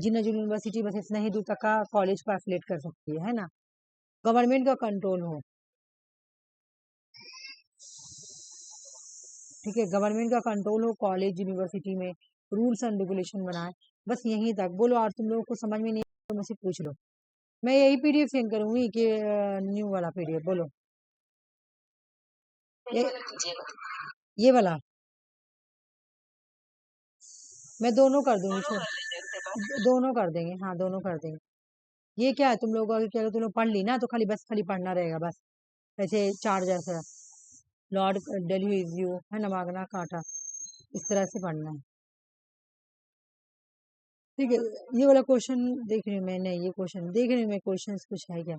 नजरुल यूनिवर्सिटी बस इतना ही दूर तक का कॉलेज को एफिलेट कर सकती है ना। गवर्नमेंट का कंट्रोल हो, ठीक है, गवर्नमेंट का कंट्रोल हो कॉलेज यूनिवर्सिटी में, रूल्स एंड रेगुलेशन बनाए। बस यहीं तक बोलो। और तुम लोगों को समझ में नहीं तो मुझसे पूछ लो, मैं यही पीडीएफ सेंड करूंगी कि न्यू वाला पीडीएफ। बोलो ये वाला मैं दोनों कर दूंगी, दोनों कर देंगे। हाँ, दोनों कर देंगे। ये क्या है, तुम लोग क्या तुम लोग पढ़ ली ना तो खाली पढ़ना रहेगा बस। ऐसे चार जैसा लॉर्ड डेली इज यू है ना, मागना काटा, इस तरह से पढ़ना है। ठीक है। ये वाला क्वेश्चन देख रही हूँ मैं, नहीं ये क्वेश्चन देख रही हूँ मैं, क्वेश्चन कुछ है क्या?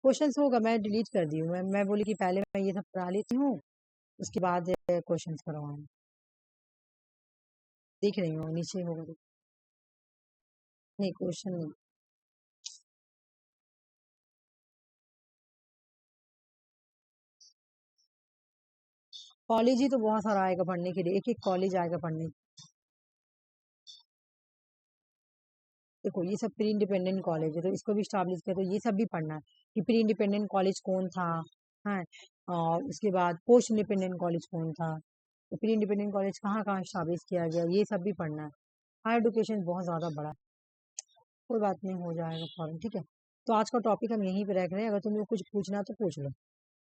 क्वेश्चन होगा, मैं डिलीट कर दी हूँ। मैं बोली कि पहले मैं ये सब पढ़ा लेती हूँ, उसके बाद क्वेश्चन करवाऊँ। देख रही हूँ नीचे होगा तो। नहीं क्वेश्चन नहीं। कॉलेज ही तो बहुत सारा आएगा पढ़ने के लिए, एक एक कॉलेज आएगा पढ़ने। देखो ये सब प्री इंडिपेंडेंट कॉलेज है तो इसको भी स्टैब्लिश किया, तो ये सब भी पढ़ना है कि प्री इंडिपेंडेंट कॉलेज कौन था, है, और उसके बाद पोस्ट इंडिपेंडेंट कॉलेज कौन था, तो प्री इंडिपेंडेंट कॉलेज कहाँ कहाँ स्टैब्लिश किया गया, ये सब भी पढ़ना है। हायर एडुकेशन बहुत ज़्यादा बड़ा है, कोई बात नहीं, हो जाएगा फॉर्म। ठीक है। तो आज का टॉपिक हम यहीं पे रख रहे हैं, अगर तुम लोग कुछ पूछना तो पूछ लो।